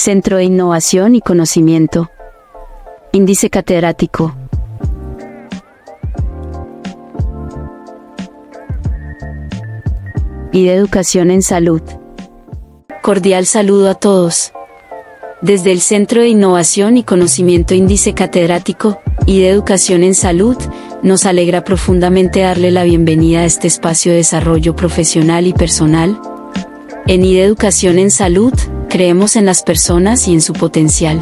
Centro de Innovación y Conocimiento. Índice catedrático. Y de Educación en Salud. Cordial saludo a todos. Desde el Centro de Innovación y Conocimiento Índice Catedrático y de Educación en Salud, nos alegra profundamente darle la bienvenida a este espacio de desarrollo profesional y personal. En IDE Educación en Salud, creemos en las personas y en su potencial.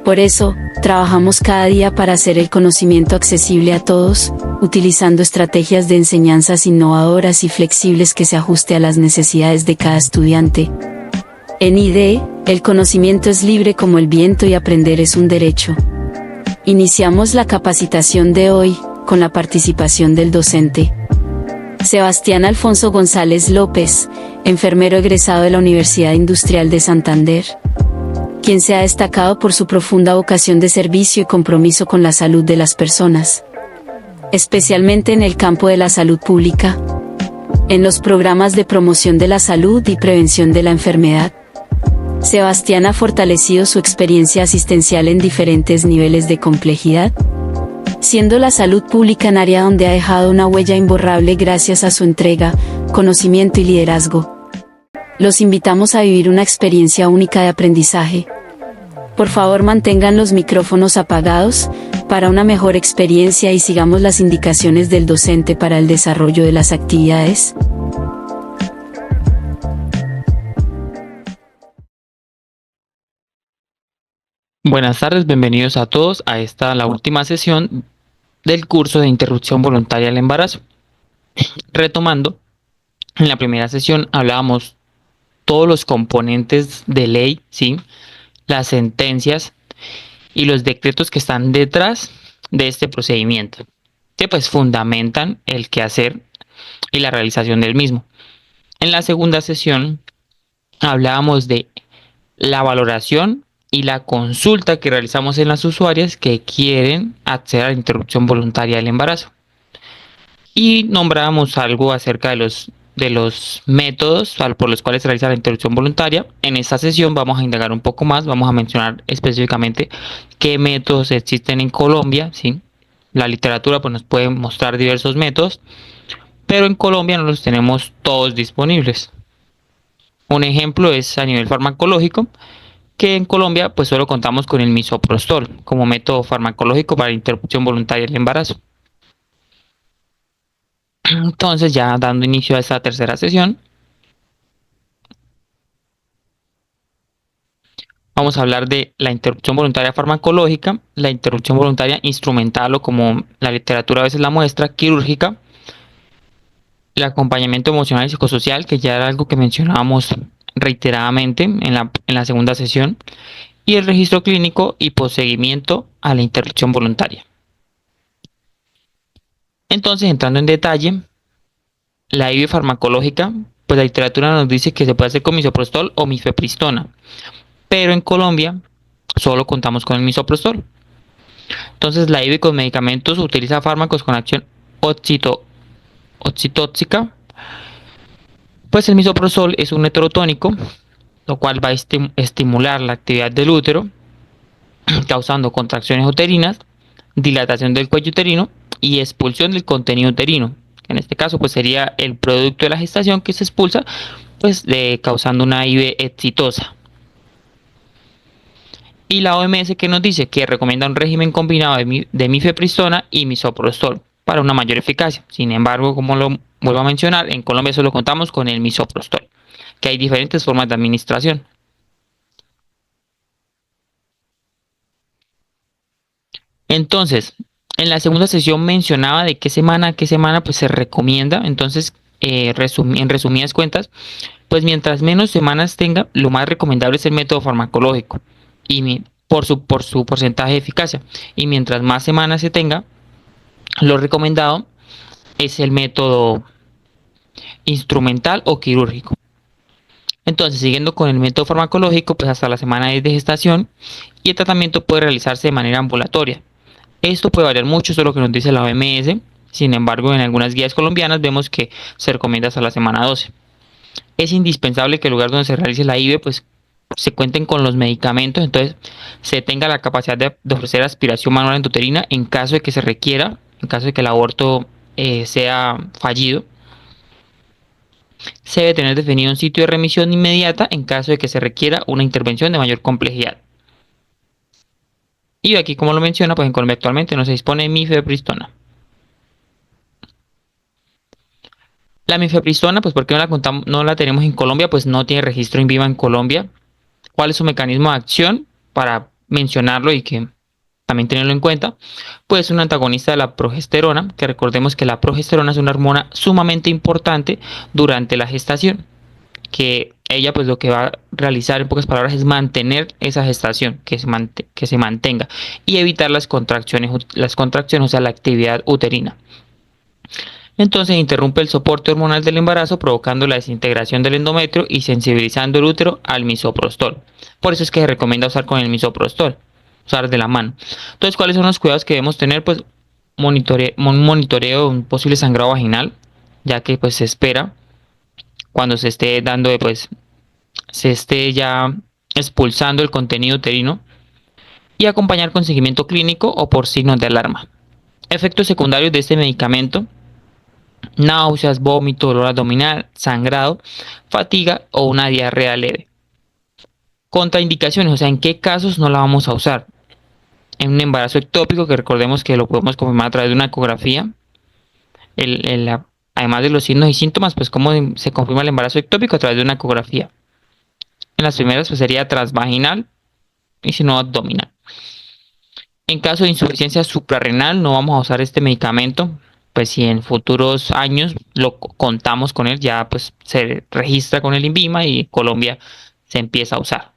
Por eso, trabajamos cada día para hacer el conocimiento accesible a todos, utilizando estrategias de enseñanzas innovadoras y flexibles que se ajuste a las necesidades de cada estudiante. En IDE, el conocimiento es libre como el viento y aprender es un derecho. Iniciamos la capacitación de hoy, con la participación del docente Sebastián Alfonso González López, enfermero egresado de la Universidad Industrial de Santander, quien se ha destacado por su profunda vocación de servicio y compromiso con la salud de las personas, especialmente en el campo de la salud pública, en los programas de promoción de la salud y prevención de la enfermedad. Sebastián ha fortalecido su experiencia asistencial en diferentes niveles de complejidad, siendo la salud pública un área donde ha dejado una huella imborrable gracias a su entrega, conocimiento y liderazgo. Los invitamos a vivir una experiencia única de aprendizaje. Por favor, mantengan los micrófonos apagados, para una mejor experiencia, y sigamos las indicaciones del docente para el desarrollo de las actividades. Buenas tardes, bienvenidos a todos a la última sesión del curso de interrupción voluntaria del embarazo. Retomando, en la primera sesión hablábamos todos los componentes de ley, ¿sí? Las sentencias y los decretos que están detrás de este procedimiento, que pues fundamentan el quehacer y la realización del mismo. En la segunda sesión hablábamos de la valoración y la consulta que realizamos en las usuarias que quieren acceder a la interrupción voluntaria del embarazo. Y nombrábamos algo acerca de los métodos por los cuales se realiza la interrupción voluntaria. En esta sesión vamos a indagar un poco más, vamos a mencionar específicamente qué métodos existen en Colombia, ¿sí? La literatura pues nos puede mostrar diversos métodos, pero en Colombia no los tenemos todos disponibles. Un ejemplo es a nivel farmacológico, que en Colombia pues solo contamos con el misoprostol como método farmacológico para la interrupción voluntaria del embarazo. Entonces, ya dando inicio a esta tercera sesión, vamos a hablar de la interrupción voluntaria farmacológica, la interrupción voluntaria instrumental, o como la literatura a veces la muestra, quirúrgica, el acompañamiento emocional y psicosocial, que ya era algo que mencionábamos reiteradamente en la segunda sesión, y el registro clínico y posseguimiento a la interrupción voluntaria. Entonces, entrando en detalle, la IV farmacológica, pues la literatura nos dice que se puede hacer con misoprostol o mifepristona, pero en Colombia solo contamos con el misoprostol. Entonces, la IV con medicamentos utiliza fármacos con acción oxitóxica. Pues el misoprostol es un heterotónico, lo cual va a estimular la actividad del útero, causando contracciones uterinas, dilatación del cuello uterino y expulsión del contenido uterino. En este caso pues sería el producto de la gestación que se expulsa, pues causando una IV exitosa. Y la OMS, que nos dice que recomienda un régimen combinado de mifepristona y misoprostol para una mayor eficacia. Sin embargo, como lo vuelvo a mencionar, en Colombia solo contamos con el misoprostol, que hay diferentes formas de administración. Entonces, en la segunda sesión mencionaba de qué semana a qué semana pues se recomienda. Entonces, en resumidas cuentas, pues mientras menos semanas tenga, lo más recomendable es el método farmacológico y por su porcentaje de eficacia. Y mientras más semanas se tenga, lo recomendado es el método instrumental o quirúrgico. Entonces, siguiendo con el método farmacológico, pues hasta la semana 10 de gestación, y el tratamiento puede realizarse de manera ambulatoria. Esto puede variar mucho, eso es lo que nos dice la OMS. Sin embargo, en algunas guías colombianas vemos que se recomienda hasta la semana 12. Es indispensable que el lugar donde se realice la IV pues se cuenten con los medicamentos, entonces se tenga la capacidad de ofrecer aspiración manual endouterina en caso de que se requiera, en caso de que el aborto sea fallido. Se debe tener definido un sitio de remisión inmediata en caso de que se requiera una intervención de mayor complejidad. Y aquí, como lo menciona, pues en Colombia actualmente no se dispone de mifepristona. La mifepristona, pues porque no la tenemos en Colombia, pues no tiene registro INVIMA en Colombia. ¿Cuál es su mecanismo de acción? Para mencionarlo y que también tenerlo en cuenta, pues es un antagonista de la progesterona, que recordemos que la progesterona es una hormona sumamente importante durante la gestación, que ella pues lo que va a realizar en pocas palabras es mantener esa gestación, que se mantenga y evitar las contracciones, o sea, la actividad uterina. Entonces interrumpe el soporte hormonal del embarazo, provocando la desintegración del endometrio y sensibilizando el útero al misoprostol. Por eso es que se recomienda usar con el misoprostol, usar de la mano. Entonces, ¿cuáles son los cuidados que debemos tener? Pues un monitoreo de un posible sangrado vaginal, ya que pues se espera cuando se esté dando, pues se esté ya expulsando el contenido uterino, y acompañar con seguimiento clínico o por signos de alarma. Efectos secundarios de este medicamento: náuseas, vómito, dolor abdominal, sangrado, fatiga o una diarrea leve. Contraindicaciones, o sea, ¿en qué casos no la vamos a usar? En un embarazo ectópico, que recordemos que lo podemos confirmar a través de una ecografía. Además de los signos y síntomas, pues cómo se confirma el embarazo ectópico a través de una ecografía. En las primeras pues sería transvaginal y si no abdominal. En caso de insuficiencia suprarrenal no vamos a usar este medicamento, pues si en futuros años lo contamos con él, ya pues se registra con el INVIMA y Colombia se empieza a usar.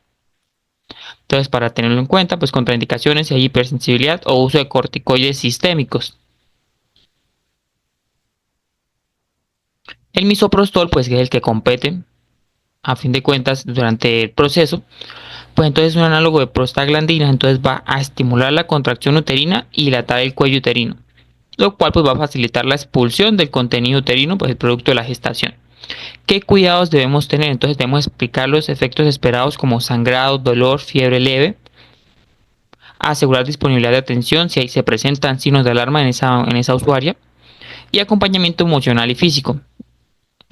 Entonces, para tenerlo en cuenta, pues contraindicaciones si hay hipersensibilidad o uso de corticoides sistémicos. El misoprostol, pues que es el que compete a fin de cuentas durante el proceso, pues entonces es un análogo de prostaglandinas, entonces va a estimular la contracción uterina y dilatar el cuello uterino, lo cual pues va a facilitar la expulsión del contenido uterino, pues el producto de la gestación. ¿Qué cuidados debemos tener? Entonces debemos explicar los efectos esperados como sangrado, dolor, fiebre leve, asegurar disponibilidad de atención si se presentan signos de alarma en esa usuaria, y acompañamiento emocional y físico,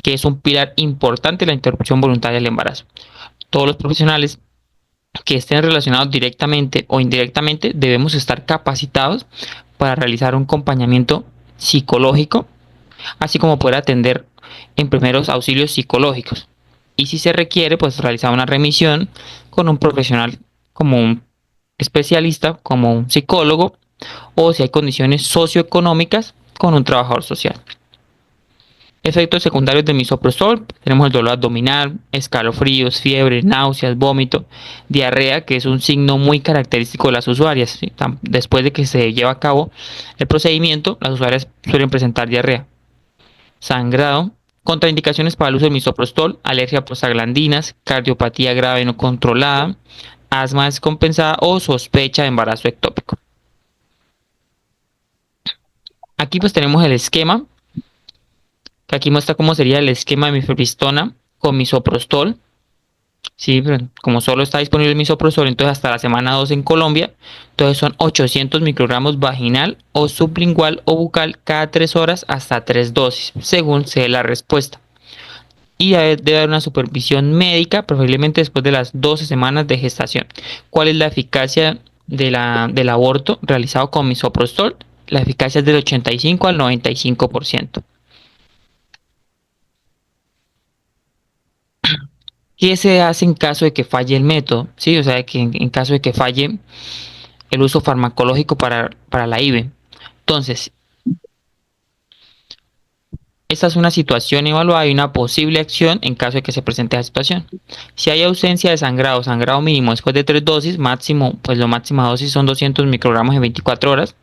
que es un pilar importante de la interrupción voluntaria del embarazo. Todos los profesionales que estén relacionados directamente o indirectamente debemos estar capacitados para realizar un acompañamiento psicológico, así como poder atender en primeros auxilios psicológicos, y si se requiere pues realizar una remisión con un profesional como un especialista, como un psicólogo, o si hay condiciones socioeconómicas, con un trabajador social. Efectos secundarios del misoprostol: tenemos el dolor abdominal, escalofríos, fiebre, náuseas, vómito, diarrea, que es un signo muy característico de las usuarias. Después de que se lleva a cabo el procedimiento, las usuarias suelen presentar diarrea. Sangrado. Contraindicaciones para el uso del misoprostol: alergia a prostaglandinas, cardiopatía grave no controlada, asma descompensada o sospecha de embarazo ectópico. Aquí pues tenemos el esquema, que aquí muestra cómo sería el esquema de mifepristona con misoprostol. Sí, como solo está disponible el misoprostol, entonces hasta la semana 2 en Colombia, entonces son 800 microgramos vaginal o sublingual o bucal cada 3 horas hasta 3 dosis, según sea la respuesta. Y debe haber una supervisión médica, preferiblemente después de las 12 semanas de gestación. ¿Cuál es la eficacia del aborto realizado con misoprostol? La eficacia es del 85 al 95%. ¿Qué se hace en caso de que falle el método? Sí, o sea, que en caso de que falle el uso farmacológico para la IVE. Entonces, esta es una situación evaluada y una posible acción en caso de que se presente esa situación. Si hay ausencia de sangrado, sangrado mínimo después de 3 dosis, máximo, pues la máxima dosis son 200 microgramos en 24 horas,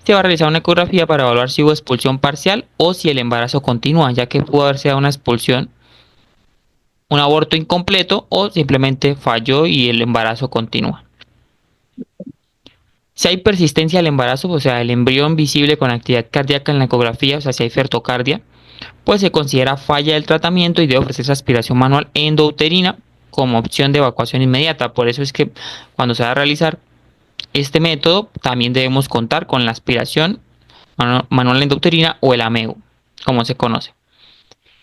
se va a realizar una ecografía para evaluar si hubo expulsión parcial o si el embarazo continúa, ya que pudo haber sido una expulsión, un aborto incompleto, o simplemente falló y el embarazo continúa. Si hay persistencia del embarazo, o sea, el embrión visible con actividad cardíaca en la ecografía, o sea, si hay fertocardia, pues se considera falla del tratamiento y debe ofrecerse aspiración manual endouterina como opción de evacuación inmediata. Por eso es que cuando se va a realizar este método también debemos contar con la aspiración manual endouterina o el AMEU, como se conoce.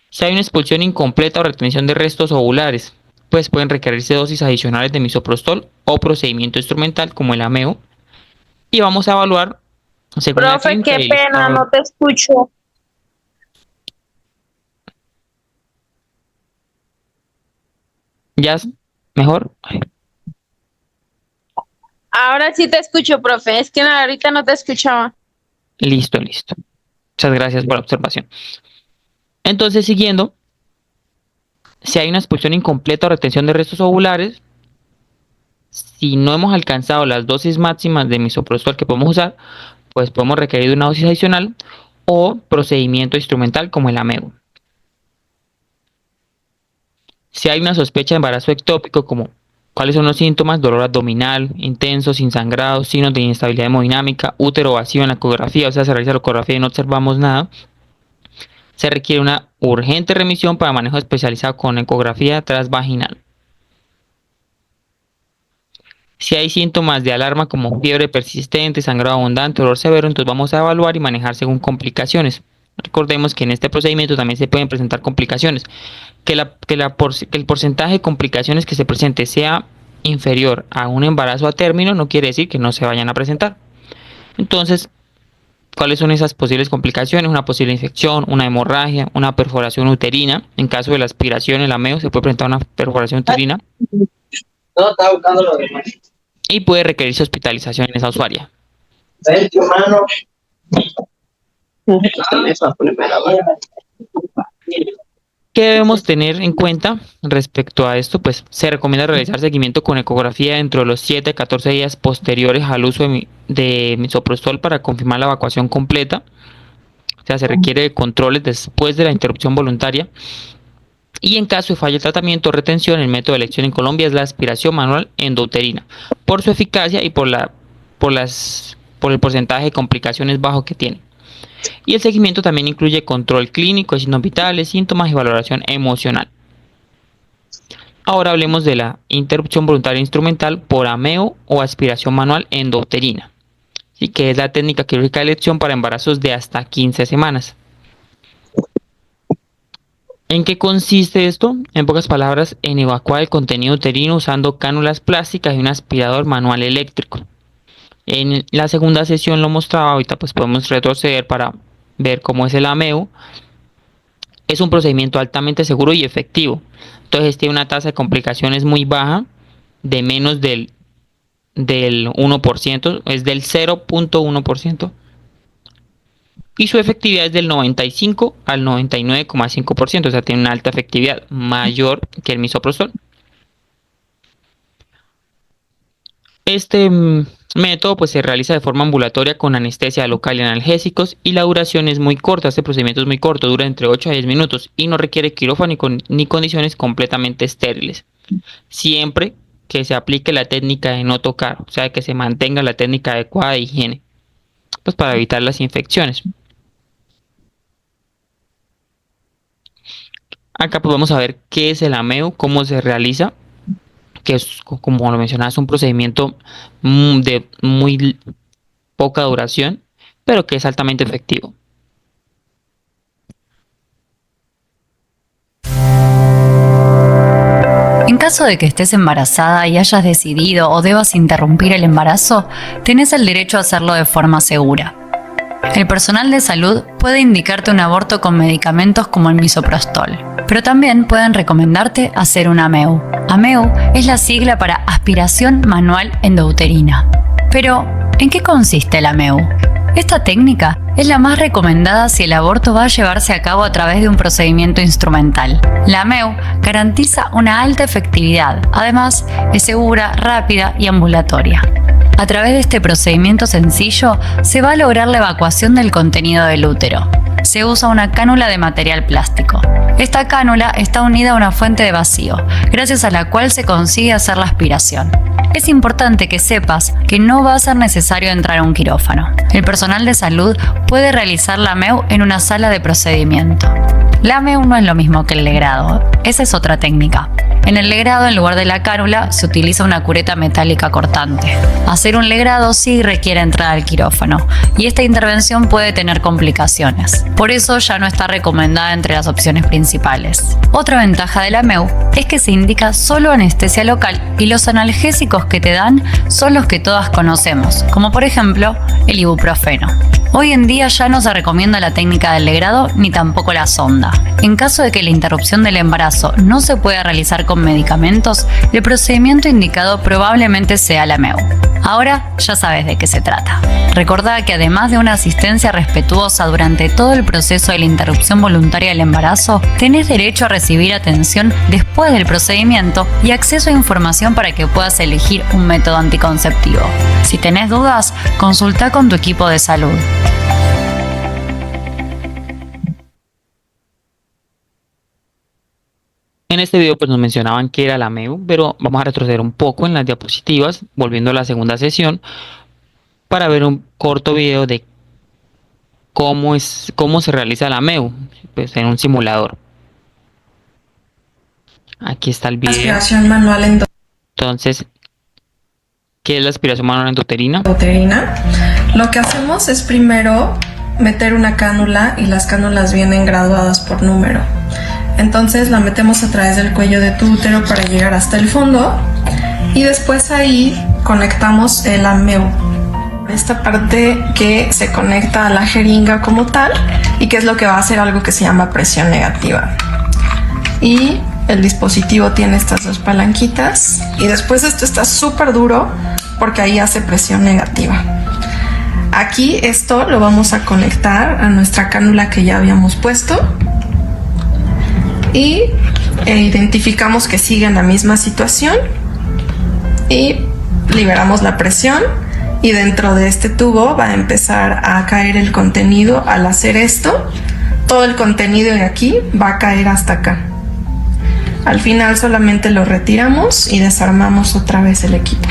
Si hay una expulsión incompleta o retención de restos ovulares, pues pueden requerirse dosis adicionales de misoprostol o procedimiento instrumental como el AMEU. Y vamos a evaluar según la Profe, clínica qué y el pena, listado. no te escucho. ¿Ya es mejor? Ay, Ahora sí te escucho, profe. Es que ahorita no te escuchaba. listo. Muchas gracias por la observación. Entonces, siguiendo, si hay una expulsión incompleta o retención de restos ovulares, si no hemos alcanzado las dosis máximas de misoprostol que podemos usar, pues podemos requerir de una dosis adicional o procedimiento instrumental como el AMEU. Si hay una sospecha de embarazo ectópico, como cuáles son los síntomas: dolor abdominal intenso, sin sangrado, signos de inestabilidad hemodinámica, útero vacío en la ecografía, o sea, se realiza la ecografía y no observamos nada, se requiere una urgente remisión para manejo especializado con ecografía transvaginal. Si hay síntomas de alarma como fiebre persistente, sangrado abundante, dolor severo, entonces vamos a evaluar y manejar según complicaciones. Recordemos que en este procedimiento también se pueden presentar complicaciones. Que el porcentaje de complicaciones que se presente sea inferior a un embarazo a término no quiere decir que no se vayan a presentar. Entonces, ¿cuáles son esas posibles complicaciones? Una posible infección, una hemorragia, una perforación uterina. En caso de la aspiración, el AMEO, se puede presentar una perforación uterina. No, estaba buscando lo demás. Y puede requerirse hospitalización en esa usuaria. ¿Sabes tu mano? ¿Qué debemos tener en cuenta respecto a esto? Pues se recomienda realizar seguimiento con ecografía dentro de los 7 a 14 días posteriores al uso de misoprostol para confirmar la evacuación completa. O sea, se requiere de controles después de la interrupción voluntaria. Y en caso de falla el tratamiento o retención, el método de elección en Colombia es la aspiración manual endouterina, por su eficacia y por el porcentaje de complicaciones bajo que tiene. Y el seguimiento también incluye control clínico de signos vitales, síntomas y valoración emocional. Ahora hablemos de la interrupción voluntaria instrumental por AMEO o aspiración manual endouterina, ¿sí? Que es la técnica quirúrgica de elección para embarazos de hasta 15 semanas. ¿En qué consiste esto? En pocas palabras, en evacuar el contenido uterino usando cánulas plásticas y un aspirador manual eléctrico. En la segunda sesión lo mostraba, ahorita pues podemos retroceder para ver cómo es el AMEU. Es un procedimiento altamente seguro y efectivo. Entonces tiene una tasa de complicaciones muy baja, de menos del 1%, es del 0.1%. Y su efectividad es del 95 al 99,5%, o sea, tiene una alta efectividad, mayor que el misoprostol. Este método pues se realiza de forma ambulatoria con anestesia local y analgésicos, y la duración es muy corta. Este procedimiento es muy corto, dura entre 8 a 10 minutos y no requiere quirófano ni condiciones completamente estériles, siempre que se aplique la técnica de no tocar, o sea, que se mantenga la técnica adecuada de higiene, pues para evitar las infecciones. Acá pues vamos a ver qué es el AMEU, cómo se realiza, que es, como lo mencionaba, es un procedimiento de muy poca duración, pero que es altamente efectivo. En caso de que estés embarazada y hayas decidido o debas interrumpir el embarazo, tenés el derecho a hacerlo de forma segura. El personal de salud puede indicarte un aborto con medicamentos como el misoprostol, pero también pueden recomendarte hacer un AMEU. AMEU es la sigla para aspiración manual endouterina. Pero, ¿en qué consiste el AMEU? Esta técnica es la más recomendada si el aborto va a llevarse a cabo a través de un procedimiento instrumental. La AMEU garantiza una alta efectividad, además es segura, rápida y ambulatoria. A través de este procedimiento sencillo se va a lograr la evacuación del contenido del útero. Se usa una cánula de material plástico. Esta cánula está unida a una fuente de vacío, gracias a la cual se consigue hacer la aspiración. Es importante que sepas que no va a ser necesario entrar a un quirófano. El personal de salud puede realizar la AMEU en una sala de procedimiento. La AMEU no es lo mismo que el legrado, esa es otra técnica. En el legrado, en lugar de la cánula, se utiliza una cureta metálica cortante. Hacer un legrado sí requiere entrada al quirófano, y esta intervención puede tener complicaciones. Por eso ya no está recomendada entre las opciones principales. Otra ventaja de la AMEU es que se indica solo anestesia local y los analgésicos que te dan son los que todas conocemos, como por ejemplo el ibuprofeno. Hoy en día ya no se recomienda la técnica del legrado ni tampoco la sonda. En caso de que la interrupción del embarazo no se pueda realizar con medicamentos, el procedimiento indicado probablemente sea la AMEU. Ahora ya sabes de qué se trata. Recordá que además de una asistencia respetuosa durante todo el proceso de la interrupción voluntaria del embarazo, tenés derecho a recibir atención después del procedimiento y acceso a información para que puedas elegir un método anticonceptivo. Si tenés dudas, consulta con tu equipo de salud. En este video pues nos mencionaban que era la AMEU, pero vamos a retroceder un poco en las diapositivas, volviendo a la segunda sesión, para ver un corto video de cómo se realiza la AMEU, pues en un simulador. Aquí está el video. Aspiración manual Entonces, ¿qué es la aspiración manual endouterina? endouterina. Lo que hacemos es primero meter una cánula y las cánulas vienen graduadas por número. Entonces la metemos a través del cuello de tu útero para llegar hasta el fondo y después ahí conectamos el AMEU. Esta parte que se conecta a la jeringa como tal y que es lo que va a hacer algo que se llama presión negativa. Y el dispositivo tiene estas dos palanquitas y después esto está súper duro porque ahí hace presión negativa. Aquí esto lo vamos a conectar a nuestra cánula que ya habíamos puesto y identificamos que sigue en la misma situación y liberamos la presión y dentro de este tubo va a empezar a caer el contenido. Al hacer esto, todo el contenido de aquí va a caer hasta acá. Al final solamente lo retiramos y desarmamos otra vez el equipo.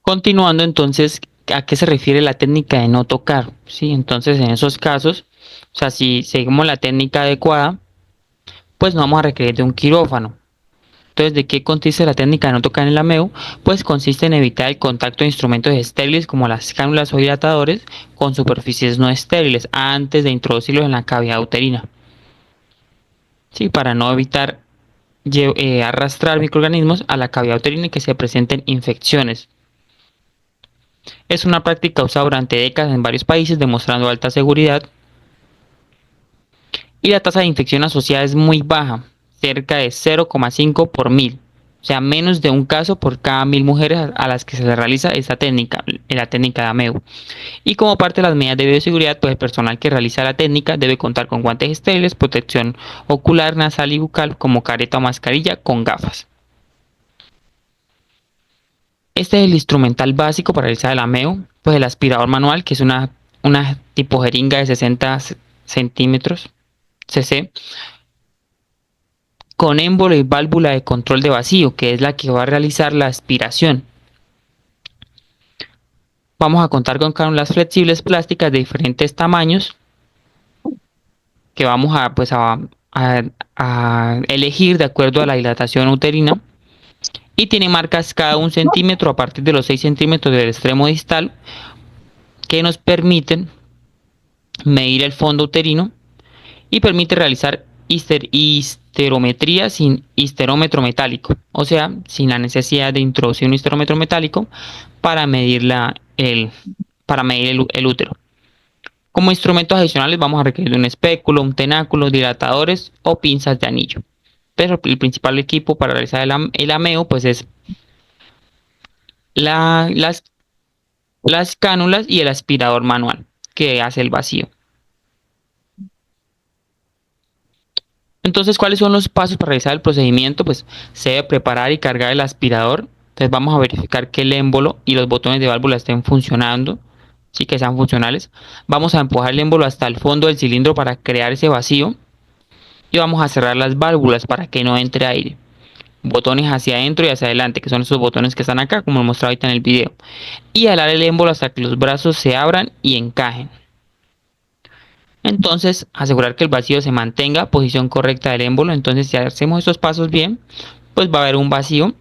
Continuando entonces, ¿a qué se refiere la técnica de no tocar? ¿Sí? Entonces en esos casos, o sea, si seguimos la técnica adecuada, pues no vamos a requerir de un quirófano. Entonces, ¿de qué consiste la técnica de no tocar en el AMEU? Pues consiste en evitar el contacto de instrumentos estériles como las cánulas o dilatadores con superficies no estériles antes de introducirlos en la cavidad uterina. Sí, para no evitar arrastrar microorganismos a la cavidad uterina y que se presenten infecciones. Es una práctica usada durante décadas en varios países, demostrando alta seguridad. Y la tasa de infección asociada es muy baja, cerca de 0,5 por 1000. O sea, menos de un caso por cada 1000 mujeres a las que se le realiza esta técnica, la técnica de AMEU. Y como parte de las medidas de bioseguridad, pues el personal que realiza la técnica debe contar con guantes estériles, protección ocular, nasal y bucal como careta o mascarilla con gafas. Este es el instrumental básico para realizar el AMEU, pues el aspirador manual, que es una tipo jeringa de 60 centímetros cc, con émbolo y válvula de control de vacío, que es la que va a realizar la aspiración. Vamos a contar con cánulas flexibles plásticas de diferentes tamaños, que vamos a elegir de acuerdo a la dilatación uterina. Y tiene marcas cada 1 centímetro a partir de los 6 centímetros del extremo distal, que nos permiten medir el fondo uterino y permite realizar histerometría sin histerómetro metálico, o sea, sin la necesidad de introducir un histerómetro metálico para medir el útero. Como instrumentos adicionales vamos a requerir un espéculo, un tenáculo, dilatadores o pinzas de anillo. Pero el principal equipo para realizar el AMEU pues es las cánulas y el aspirador manual que hace el vacío. Entonces, ¿cuáles son los pasos para realizar el procedimiento? Pues se debe preparar y cargar el aspirador. Entonces vamos a verificar que el émbolo y los botones de válvula estén funcionando. sí, que sean funcionales. Vamos a empujar el émbolo hasta el fondo del cilindro para crear ese vacío y vamos a cerrar las válvulas para que no entre aire. Botones hacia adentro y hacia adelante, que son esos botones que están acá, como lo mostrado ahorita en el video, y alar el émbolo hasta que los brazos se abran y encajen. Entonces, asegurar que el vacío se mantenga, posición correcta del émbolo. Entonces, si hacemos estos pasos bien, pues va a haber un vacío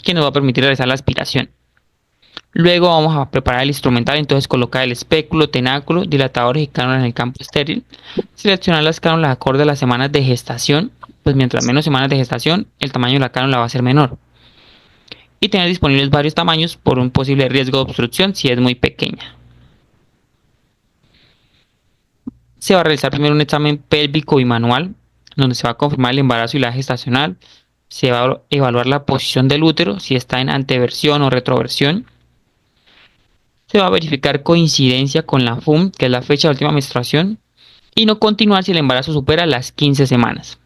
que nos va a permitir realizar la aspiración. Luego vamos a preparar el instrumental, entonces colocar el espéculo, tenáculo, dilatadores y cánulas en el campo estéril. Seleccionar las cánulas acorde a las semanas de gestación, pues mientras menos semanas de gestación, el tamaño de la cánula va a ser menor. Y tener disponibles varios tamaños por un posible riesgo de obstrucción si es muy pequeña. Se va a realizar primero un examen pélvico y manual, donde se va a confirmar el embarazo y la gestacional. Se va a evaluar la posición del útero, si está en anteversión o retroversión. Se va a verificar coincidencia con la FUM, que es la fecha de última menstruación, y no continuar si el embarazo supera las 15 semanas.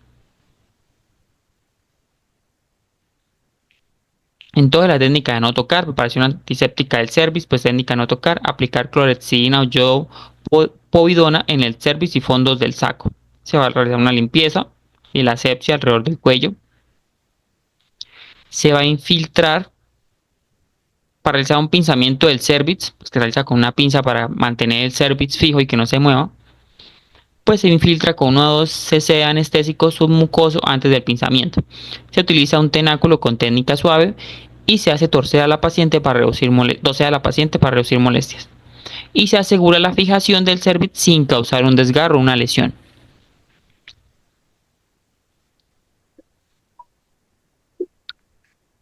Entonces la técnica de no tocar, preparación antiséptica del cervix, pues técnica de no tocar, aplicar clorexidina o yodo povidona en el cervix y fondos del saco. Se va a realizar una limpieza y la asepsia alrededor del cuello. Se va a infiltrar para realizar un pinzamiento del cervix, pues que se realiza con una pinza para mantener el cervix fijo y que no se mueva. Pues se infiltra con 1 a 2 cc de anestésico submucoso antes del pinzamiento. Se utiliza un tenáculo con técnica suave y se hace torcer a la paciente para reducir molestias. Y se asegura la fijación del cervix sin causar un desgarro o una lesión.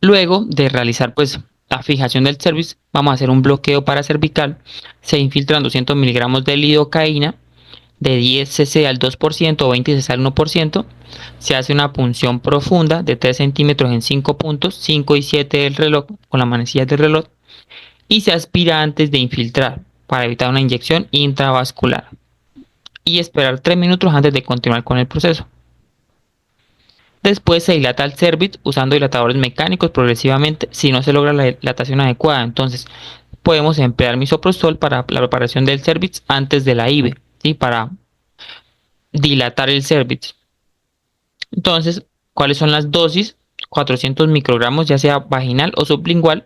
Luego de realizar pues la fijación del cervix, vamos a hacer un bloqueo paracervical. Se infiltran 200 miligramos de lidocaína de 10 cc al 2% o 20 cc al 1%. Se hace una punción profunda de 3 centímetros en 5 puntos, 5 y 7 del reloj, con las manecillas del reloj. Y se aspira antes de infiltrar para evitar una inyección intravascular. Y esperar 3 minutos antes de continuar con el proceso. Después se dilata el cervix usando dilatadores mecánicos progresivamente si no se logra la dilatación adecuada. Entonces podemos emplear misoprostol para la preparación del cervix antes de la IVE, ¿sí? Para dilatar el cervix. Entonces, ¿cuáles son las dosis? 400 microgramos, ya sea vaginal o sublingual.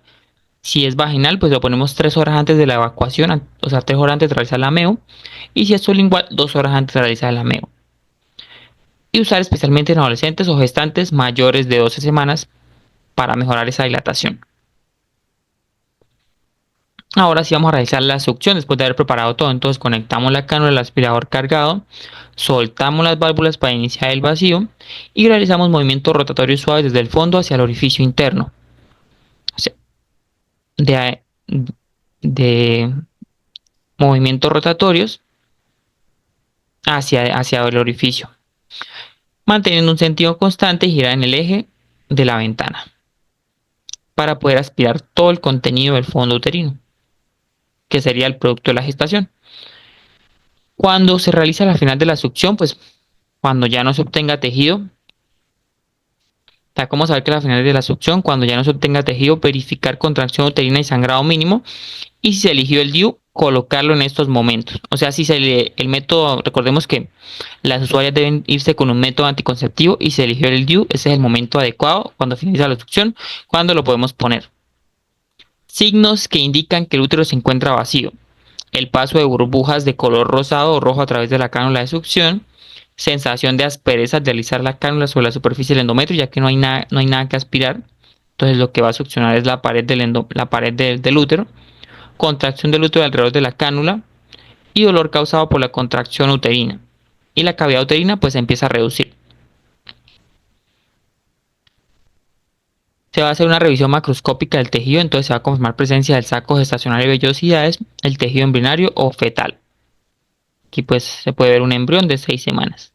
Si es vaginal, pues lo ponemos 3 horas antes de la evacuación, o sea, 3 horas antes de realizar la MEO. Y si es sublingual, 2 horas antes de realizar la MEO. Y usar especialmente en adolescentes o gestantes mayores de 12 semanas para mejorar esa dilatación. Ahora sí vamos a realizar la succión después de haber preparado todo. Entonces conectamos la cánula al aspirador cargado, soltamos las válvulas para iniciar el vacío y realizamos movimientos rotatorios suaves desde el fondo hacia el orificio interno. O sea, de movimientos rotatorios hacia el orificio, manteniendo un sentido constante y girar en el eje de la ventana para poder aspirar todo el contenido del fondo uterino, que sería el producto de la gestación. Cuando se realiza la final de la succión, pues cuando ya no se obtenga tejido, ¿cómo saber que la final de la succión? Cuando ya no se obtenga tejido, verificar contracción uterina y sangrado mínimo, y si se eligió el DIU, colocarlo en estos momentos. O sea, si el método, recordemos que las usuarias deben irse con un método anticonceptivo y se eligió el DIU, ese es el momento adecuado cuando finaliza la succión, cuando lo podemos poner. Signos que indican que el útero se encuentra vacío: el paso de burbujas de color rosado o rojo a través de la cánula de succión, sensación de aspereza al deslizar la cánula sobre la superficie del endometrio, ya que no hay nada que aspirar. Entonces lo que va a succionar es la pared del útero, contracción del útero alrededor de la cánula y dolor causado por la contracción uterina. Y la cavidad uterina pues empieza a reducir. Se va a hacer una revisión macroscópica del tejido, entonces se va a confirmar presencia del saco gestacional y vellosidades, el tejido embrionario o fetal. Aquí pues se puede ver un embrión de 6 semanas.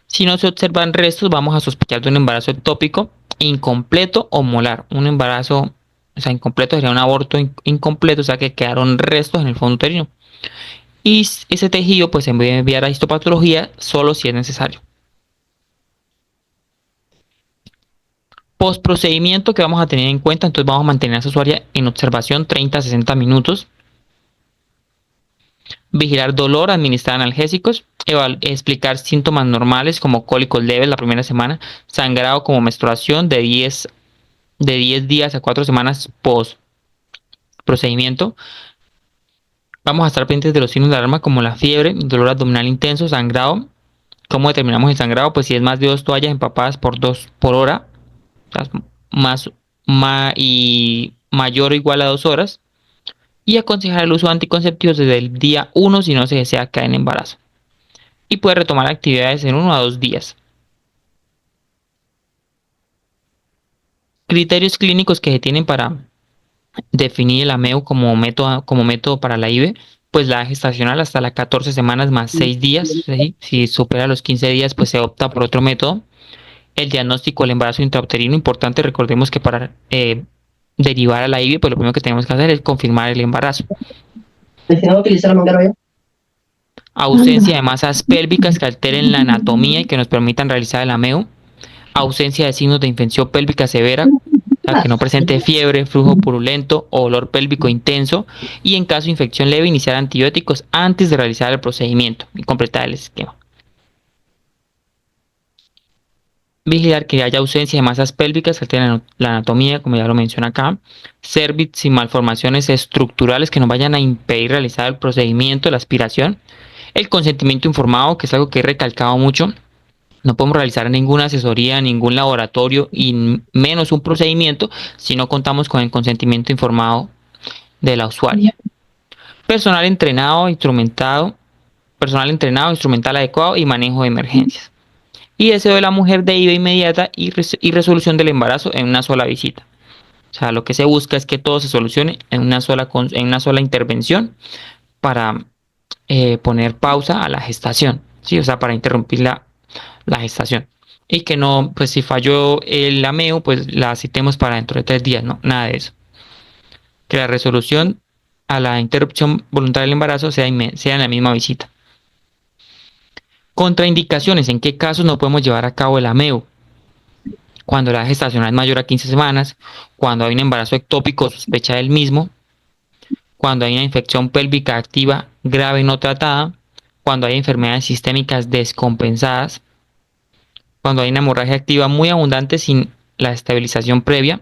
Si no se observan restos, vamos a sospechar de un embarazo ectópico incompleto o molar. Un embarazo, o sea, incompleto sería un aborto incompleto, o sea que quedaron restos en el fondo uterino. Y ese tejido pues se debe enviar a histopatología solo si es necesario. Post procedimiento que vamos a tener en cuenta, entonces vamos a mantener a esa usuaria en observación 30 a 60 minutos. Vigilar dolor, administrar analgésicos, explicar síntomas normales como cólicos leves la primera semana, sangrado como menstruación de 10 días a 4 semanas post procedimiento. Vamos a estar pendientes de los signos de alarma como la fiebre, dolor abdominal intenso, sangrado. ¿Cómo determinamos el sangrado? Pues si es más de 2 toallas empapadas por hora, o sea, y mayor o igual a 2 horas. Y aconsejar el uso de anticonceptivos desde el día 1 si no se desea caer en embarazo. Y puede retomar actividades en 1 a 2 días. Criterios clínicos que se tienen para definir el AMEO como método para la IVE, pues la gestacional hasta las 14 semanas más 6 días, ¿sí? Si supera los 15 días, pues se opta por otro método. El diagnóstico del embarazo intrauterino, importante, recordemos que para derivar a la IVE, pues lo primero que tenemos que hacer es confirmar el embarazo. Utilizar la manguera ya. Ausencia de masas pélvicas que alteren la anatomía y que nos permitan realizar el AMEO. Ausencia de signos de infección pélvica severa, o sea, que no presente fiebre, flujo purulento o olor pélvico intenso, y en caso de infección leve iniciar antibióticos antes de realizar el procedimiento y completar el esquema. Vigilar que haya ausencia de masas pélvicas que alteren la anatomía, como ya lo menciona acá. Cervix sin malformaciones estructurales que nos vayan a impedir realizar el procedimiento, la aspiración. El consentimiento informado, que es algo que he recalcado mucho. No podemos realizar ninguna asesoría, ningún laboratorio y menos un procedimiento si no contamos con el consentimiento informado de la usuaria. Personal entrenado, instrumental adecuado y manejo de emergencias. Y deseo de la mujer de IVA inmediata y resolución del embarazo en una sola visita. O sea, lo que se busca es que todo se solucione en una sola intervención para poner pausa a la gestación, ¿sí? O sea, para interrumpir la gestación. Y que no, pues si falló el AMEO, pues la citemos para dentro de 3 días, no, nada de eso. Que la resolución a la interrupción voluntaria del embarazo sea en la misma visita. Contraindicaciones, ¿en qué casos no podemos llevar a cabo el AMEO? Cuando la gestación es mayor a 15 semanas, cuando hay un embarazo ectópico o sospecha del mismo, cuando hay una infección pélvica activa grave no tratada, cuando hay enfermedades sistémicas descompensadas, cuando hay una hemorragia activa muy abundante sin la estabilización previa,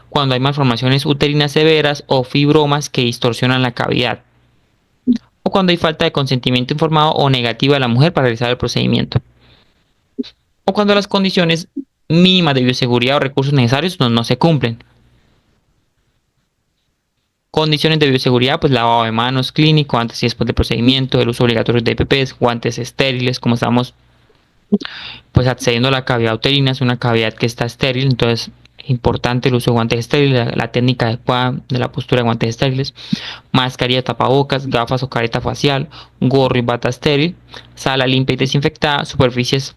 cuando hay malformaciones uterinas severas o fibromas que distorsionan la cavidad, o cuando hay falta de consentimiento informado o negativo de la mujer para realizar el procedimiento, o cuando las condiciones mínimas de bioseguridad o recursos necesarios no se cumplen. Condiciones de bioseguridad, pues lavado de manos clínico antes y después del procedimiento, el uso obligatorio de EPPs, guantes estériles, como estamos pues accediendo a la cavidad uterina, es una cavidad que está estéril, entonces importante el uso de guantes estériles, la técnica adecuada de la postura de guantes estériles, mascarilla, tapabocas, gafas o careta facial, gorro y bata estéril, sala limpia y desinfectada, superficies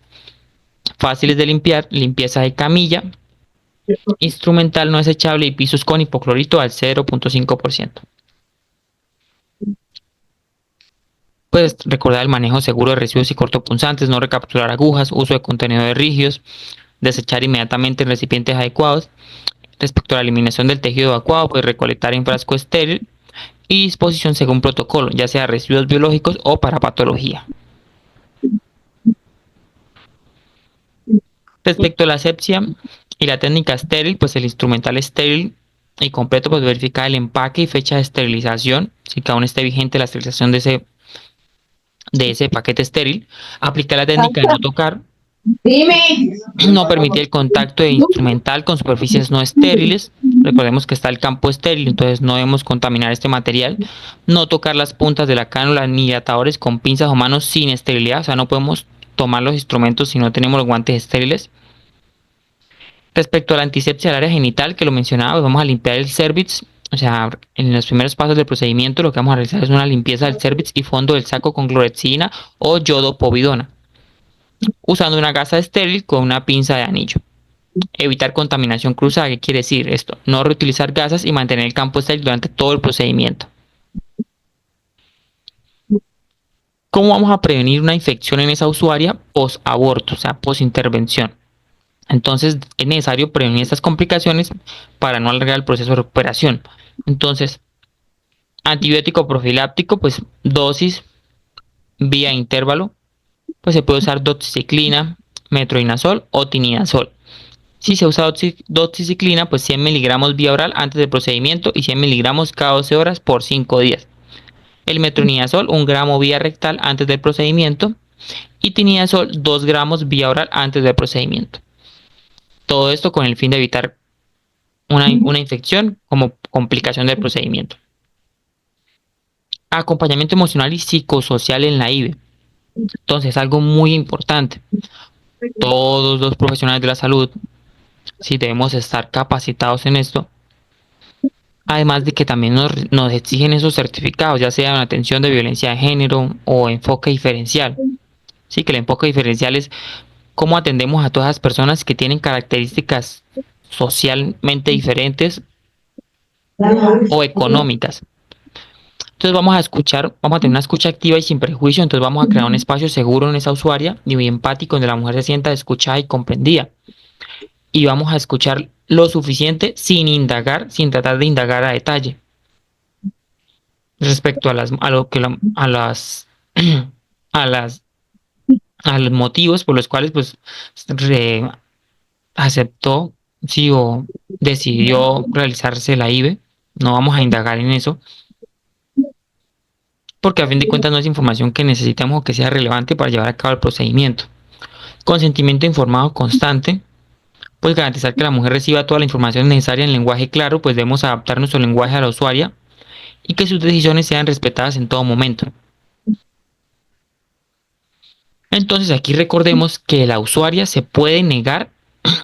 fáciles de limpiar, limpieza de camilla, instrumental no desechable y pisos con hipoclorito al 0.5%. Pues recordar el manejo seguro de residuos y cortopunzantes, no recapturar agujas, uso de contenedores rígidos, desechar inmediatamente en recipientes adecuados. Respecto a la eliminación del tejido evacuado, pues recolectar en frasco estéril y disposición según protocolo, ya sea residuos biológicos o para patología. Respecto a la asepsia y la técnica estéril, pues el instrumental estéril y completo, pues verificar el empaque y fecha de esterilización, si que aún esté vigente la esterilización de ese paquete estéril. Aplicar la técnica de no tocar. No permitir el contacto de instrumental con superficies no estériles. Recordemos que está el campo estéril, entonces no debemos contaminar este material. No tocar las puntas de la cánula ni atadores con pinzas o manos sin esterilidad, o sea, no podemos tomar los instrumentos si no tenemos los guantes estériles. Respecto a la antisepsia del área genital, que lo mencionaba, pues vamos a limpiar el cervix. O sea, en los primeros pasos del procedimiento lo que vamos a realizar es una limpieza del cervix y fondo del saco con clorexidina o yodopovidona, usando una gasa estéril con una pinza de anillo. Evitar contaminación cruzada. ¿Qué quiere decir esto? No reutilizar gasas y mantener el campo estéril durante todo el procedimiento. ¿Cómo vamos a prevenir una infección en esa usuaria post-aborto, o sea, post-intervención? Entonces es necesario prevenir estas complicaciones para no alargar el proceso de recuperación. Entonces, antibiótico profiláctico, pues dosis vía intervalo, pues se puede usar doxiciclina, metronidazol o tinidazol. Si se usa doxiciclina, pues 100 miligramos vía oral antes del procedimiento y 100 miligramos cada 12 horas por 5 días. El metronidazol, 1 gramo vía rectal antes del procedimiento y tinidazol, 2 gramos vía oral antes del procedimiento. Todo esto con el fin de evitar una infección como complicación del procedimiento. Acompañamiento emocional y psicosocial en la IVE. Entonces, algo muy importante. Todos los profesionales de la salud, sí, debemos estar capacitados en esto. Además de que también nos exigen esos certificados, ya sea en atención de violencia de género o enfoque diferencial. Sí, que el enfoque diferencial es cómo atendemos a todas las personas que tienen características socialmente diferentes o económicas. Entonces vamos a tener una escucha activa y sin prejuicio, entonces vamos a crear un espacio seguro en esa usuaria y muy empático donde la mujer se sienta escuchada y comprendida. Y vamos a escuchar lo suficiente sin indagar, sin tratar de indagar a detalle. Respecto a los motivos por los cuales pues aceptó, sí, o decidió realizarse la IVE. No vamos a indagar en eso, porque a fin de cuentas no es información que necesitamos o que sea relevante para llevar a cabo el procedimiento. Consentimiento informado constante, pues garantizar que la mujer reciba toda la información necesaria en lenguaje claro, pues debemos adaptar nuestro lenguaje a la usuaria y que sus decisiones sean respetadas en todo momento. Entonces aquí recordemos que la usuaria se puede negar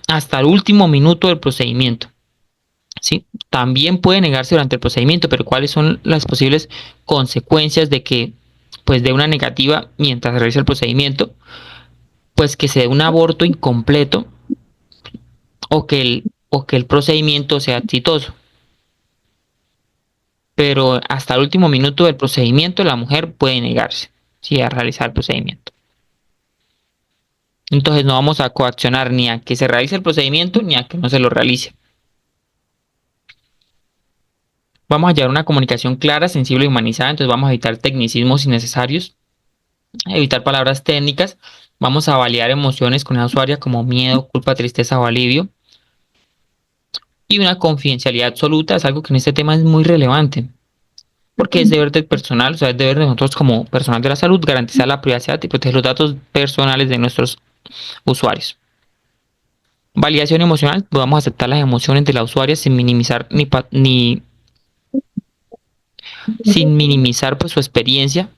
hasta el último minuto del procedimiento. ¿Sí? También puede negarse durante el procedimiento, pero ¿cuáles son las posibles consecuencias de que, pues, de una negativa mientras se realiza el procedimiento? Pues que se dé un aborto incompleto o que el procedimiento sea exitoso. Pero hasta el último minuto del procedimiento la mujer puede negarse, ¿sí?, a realizar el procedimiento. Entonces no vamos a coaccionar ni a que se realice el procedimiento ni a que no se lo realice. Vamos a llevar una comunicación clara, sensible y humanizada, entonces vamos a evitar tecnicismos innecesarios, evitar palabras técnicas, vamos a validar emociones con la usuaria como miedo, culpa, tristeza o alivio. Y una confidencialidad absoluta es algo que en este tema es muy relevante, porque es deber del personal, o sea, es deber de nosotros como personal de la salud garantizar la privacidad y proteger los datos personales de nuestros usuarios. Validación emocional, podemos aceptar las emociones de la usuaria sin minimizar pues su experiencia.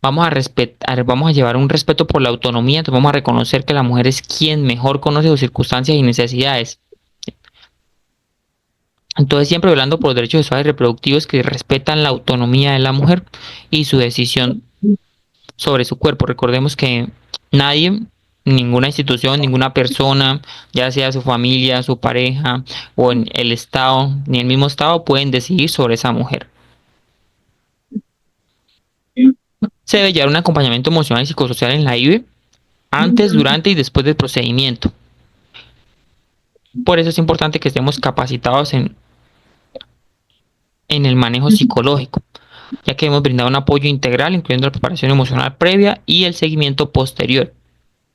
Vamos a llevar un respeto por la autonomía, entonces vamos a reconocer que la mujer es quien mejor conoce sus circunstancias y necesidades. Entonces siempre hablando por los derechos sexuales y reproductivos que respetan la autonomía de la mujer y su decisión sobre su cuerpo. Recordemos que nadie, ninguna institución, ninguna persona, ya sea su familia, su pareja o en el Estado, ni el mismo Estado pueden decidir sobre esa mujer. Se debe llevar un acompañamiento emocional y psicosocial en la IVE antes, durante y después del procedimiento. Por eso es importante que estemos capacitados en el manejo psicológico, ya que hemos brindado un apoyo integral, incluyendo la preparación emocional previa y el seguimiento posterior.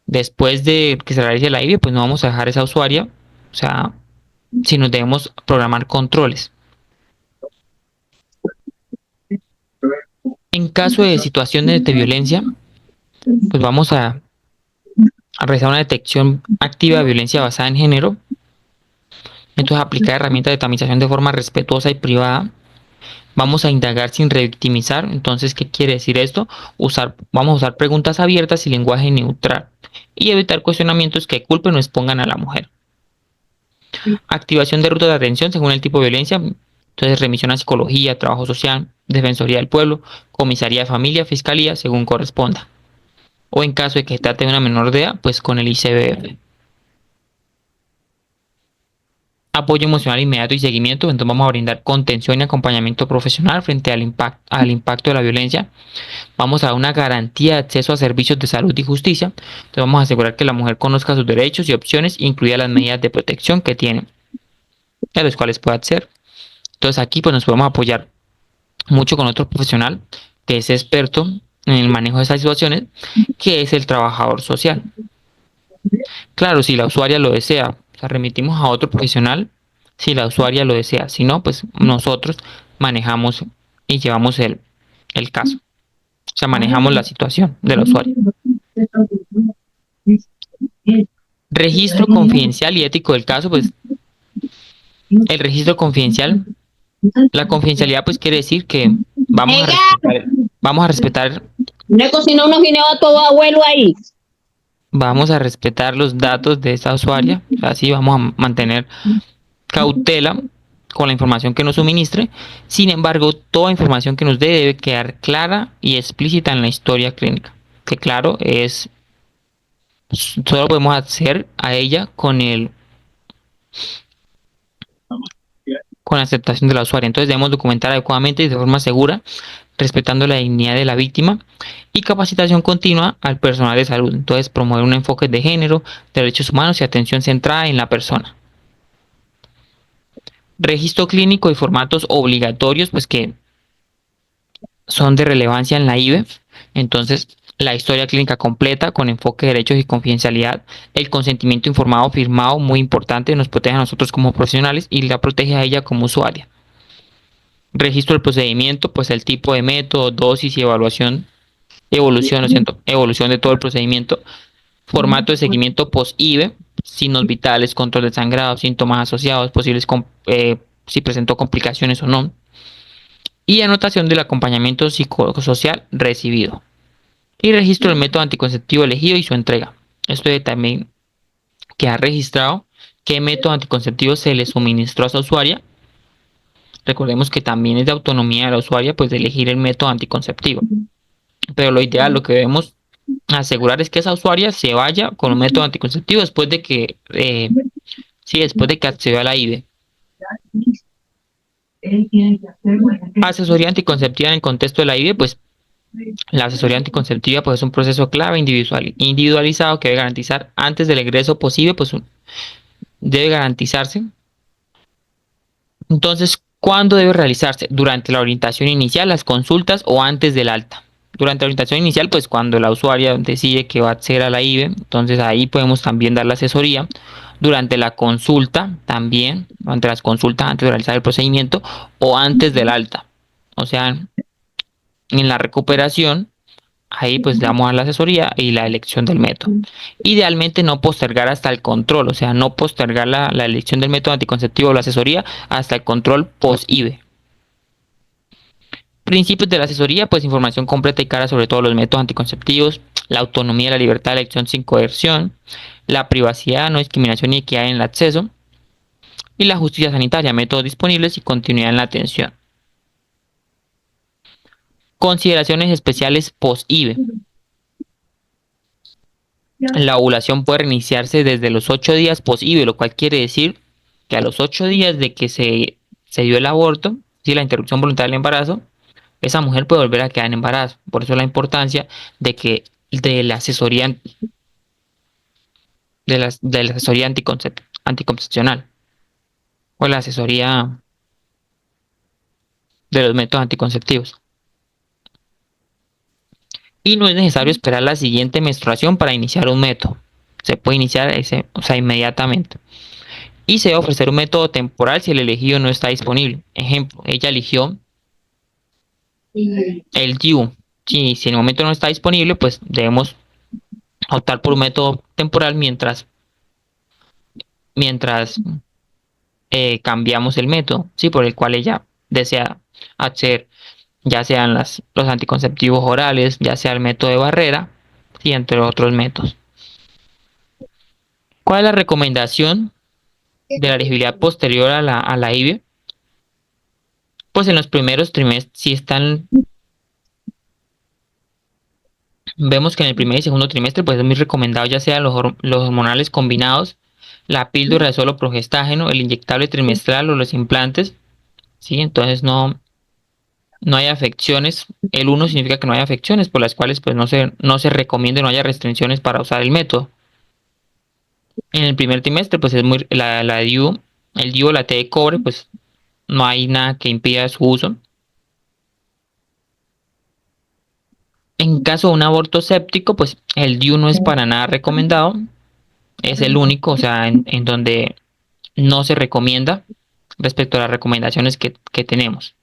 Después de que se realice la IVE, pues no vamos a dejar a esa usuaria, o sea, si nos debemos programar controles. En caso de situaciones de violencia, pues vamos a realizar una detección activa de violencia basada en género. Entonces aplicar herramientas de tamización de forma respetuosa y privada. Vamos a indagar sin revictimizar. Entonces, ¿qué quiere decir esto? Vamos a usar preguntas abiertas y lenguaje neutral. Y evitar cuestionamientos que culpen o expongan a la mujer. Activación de rutas de atención según el tipo de violencia. Entonces, remisión a psicología, trabajo social, defensoría del pueblo, comisaría de familia, fiscalía, según corresponda. O en caso de que se trate de una menor de edad, pues con el ICBF. apoyo emocional inmediato y seguimiento. Entonces vamos a brindar contención y acompañamiento profesional frente al impacto de la violencia. Vamos a dar una garantía de acceso a servicios de salud y justicia. Entonces vamos a asegurar que la mujer conozca sus derechos y opciones, incluidas las medidas de protección que tiene, a los cuales puede acceder. Entonces aquí pues nos podemos apoyar mucho con otro profesional que es experto en el manejo de estas situaciones, que es el trabajador social. Claro, si la usuaria lo desea, o sea, remitimos a otro profesional si la usuaria lo desea. Si no, pues nosotros manejamos y llevamos el caso. O sea, manejamos la situación de la usuaria. Registro confidencial y ético del caso, pues el registro confidencial, la confidencialidad pues quiere decir que vamos a respetar Le cocinó unos guineos a todo abuelo ahí. vamos a respetar los datos de esa usuaria, así vamos a mantener cautela con la información que nos suministre. Sin embargo, toda información que nos dé debe quedar clara y explícita en la historia clínica. Que claro, solo podemos acceder a ella con la aceptación de la usuaria. Entonces debemos documentar adecuadamente y de forma segura, respetando la dignidad de la víctima, y capacitación continua al personal de salud. Entonces promover un enfoque de género, derechos humanos y atención centrada en la persona. Registro clínico y formatos obligatorios, pues que son de relevancia en la IVE. Entonces, la historia clínica completa con enfoque de derechos y confidencialidad, el consentimiento informado firmado, muy importante, nos protege a nosotros como profesionales y la protege a ella como usuaria. Registro del procedimiento, pues el tipo de método, dosis y evolución de todo el procedimiento. Formato de seguimiento post-IVE, signos vitales, control de sangrado, síntomas asociados, posibles si presentó complicaciones o no. Y anotación del acompañamiento psicosocial recibido. Y registro del método anticonceptivo elegido y su entrega. Esto debe también quedar registrado qué método anticonceptivo se le suministró a esa usuaria. Recordemos que también es de autonomía de la usuaria pues de elegir el método anticonceptivo. Pero lo ideal, lo que debemos asegurar es que esa usuaria se vaya con un método anticonceptivo después de que accedió a la IVE. Asesoría anticonceptiva en el contexto de la IVE, pues la asesoría anticonceptiva pues es un proceso clave individualizado que debe garantizar antes del egreso posible, pues debe garantizarse. Entonces, ¿cuándo debe realizarse? Durante la orientación inicial, las consultas o antes del alta. Durante la orientación inicial, pues cuando la usuaria decide que va a acceder a la IVE, entonces ahí podemos también dar la asesoría. Durante la consulta también, durante las consultas antes de realizar el procedimiento o antes del alta. O sea, en la recuperación, ahí pues damos a la asesoría y la elección del método. Idealmente no postergar hasta el control, o sea, no postergar la elección del método anticonceptivo o la asesoría hasta el control post-IVE. Principios de la asesoría, pues información completa y clara sobre todos los métodos anticonceptivos, la autonomía y la libertad de elección sin coerción, la privacidad, no discriminación y equidad en el acceso, y la justicia sanitaria, métodos disponibles y continuidad en la atención. Consideraciones especiales post-IVE. La ovulación puede reiniciarse desde los 8 días post-IVE, lo cual quiere decir que a los 8 días de que se dio el aborto, la interrupción voluntaria del embarazo, esa mujer puede volver a quedar en embarazo. Por eso la importancia de la asesoría anticoncepcional o la asesoría de los métodos anticonceptivos. Y no es necesario esperar la siguiente menstruación para iniciar un método. Se puede iniciar inmediatamente. Y se debe ofrecer un método temporal si el elegido no está disponible. Ejemplo, ella eligió el DIU. Si en el momento no está disponible, pues debemos optar por un método temporal mientras cambiamos el método, ¿sí? Por el cual ella desea acceder, ya sean los anticonceptivos orales, ya sea el método de barrera, y entre otros métodos. ¿Cuál es la recomendación de la elegibilidad posterior a la IVE? Pues en los primeros trimestres, vemos que en el primer y segundo trimestre pues es muy recomendado ya sea los hormonales combinados la píldora de solo progestágeno, el inyectable trimestral o los implantes, ¿sí? Entonces no hay afecciones. El 1 significa que no hay afecciones por las cuales pues no se recomienda, no haya restricciones para usar el método. En el primer trimestre pues es la DIU, el DIU o la T de cobre, pues no hay nada que impida su uso. En caso de un aborto séptico, pues el DIU no es para nada recomendado, es el único, o sea, en donde no se recomienda respecto a las recomendaciones que tenemos.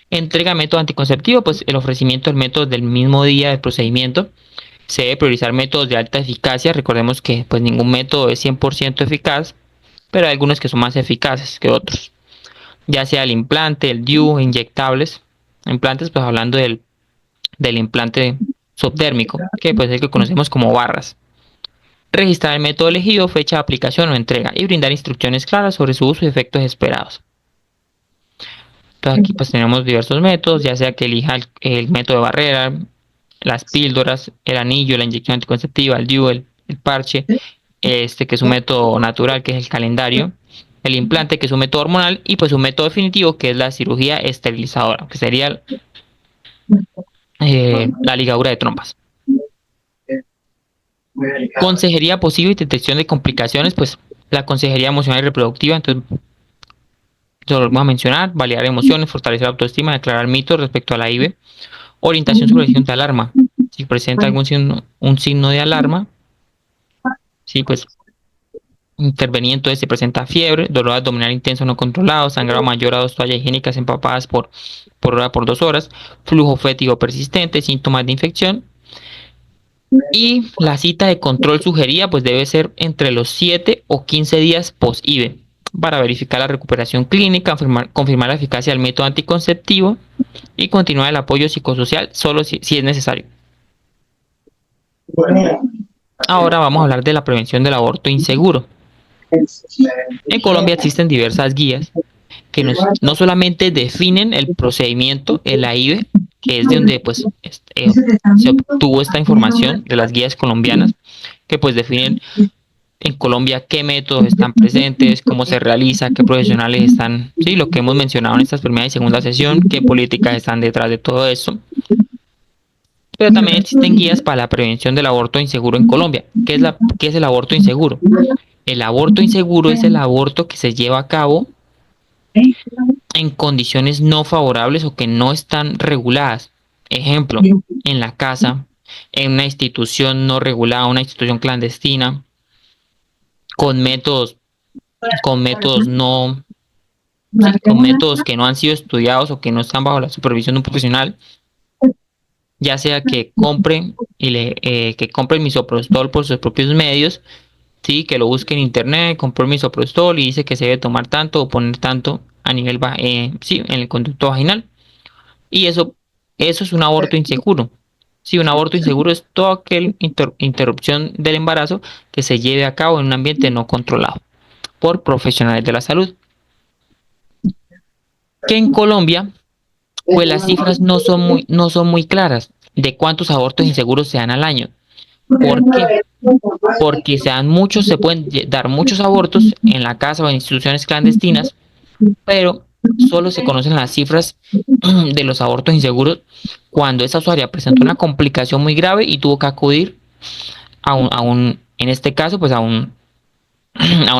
Entrega de método anticonceptivo, pues el ofrecimiento del método del mismo día del procedimiento. Se debe priorizar métodos de alta eficacia. Recordemos que pues ningún método es 100% eficaz, pero hay algunos que son más eficaces que otros. Ya sea el implante, el DIU, inyectables. Implantes, pues hablando del implante subdérmico, que pues es el que conocemos como barras. Registrar el método elegido, fecha de aplicación o entrega y brindar instrucciones claras sobre su uso y efectos esperados. Entonces aquí pues tenemos diversos métodos, ya sea que elija el método de barrera, las píldoras, el anillo, la inyección anticonceptiva, el DIU, el parche, que es un método natural, que es el calendario, el implante, que es un método hormonal, y pues un método definitivo, que es la cirugía esterilizadora, que sería la ligadura de trompas. Consejería posible y detección de complicaciones, pues la consejería emocional y reproductiva, entonces lo vamos a mencionar, validar emociones, fortalecer la autoestima, declarar mitos respecto a la IVE, orientación sobre signos de alarma. Si presenta un signo de alarma, sí, pues intervenir. Entonces se presenta fiebre, dolor abdominal intenso no controlado, sangrado mayor a 2 toallas higiénicas empapadas por hora por 2 horas, flujo fétido persistente, síntomas de infección. Y la cita de control sugerida pues debe ser entre los 7 o 15 días post-IVE para verificar la recuperación clínica, confirmar la eficacia del método anticonceptivo y continuar el apoyo psicosocial solo si es necesario. Ahora vamos a hablar de la prevención del aborto inseguro. En Colombia existen diversas guías que no solamente definen el procedimiento, el AIVE, que es de donde pues, se obtuvo esta información de las guías colombianas, que pues definen en Colombia qué métodos están presentes, cómo se realiza, qué profesionales están, sí, lo que hemos mencionado en esta primera y segunda sesión, qué políticas están detrás de todo eso. Pero también existen guías para la prevención del aborto inseguro en Colombia. ¿Qué es el aborto inseguro? El aborto inseguro es el aborto que se lleva a cabo en condiciones no favorables o que no están reguladas. Ejemplo, en la casa, en una institución no regulada, una institución clandestina, con métodos que no han sido estudiados o que no están bajo la supervisión de un profesional, ya sea que compren que compren misoprostol por sus propios medios, sí, que lo busque en internet, compró el misoprostol y dice que se debe tomar tanto o poner tanto a nivel sí, en el conducto vaginal. Y eso es un aborto inseguro. Sí, un aborto inseguro es toda aquella interrupción del embarazo que se lleve a cabo en un ambiente no controlado por profesionales de la salud. Que en Colombia, pues las cifras no son muy claras de cuántos abortos inseguros se dan al año. ¿Por qué? Porque se pueden dar muchos abortos en la casa o en instituciones clandestinas, pero solo se conocen las cifras de los abortos inseguros cuando esa usuaria presentó una complicación muy grave y tuvo que acudir en este caso, pues a una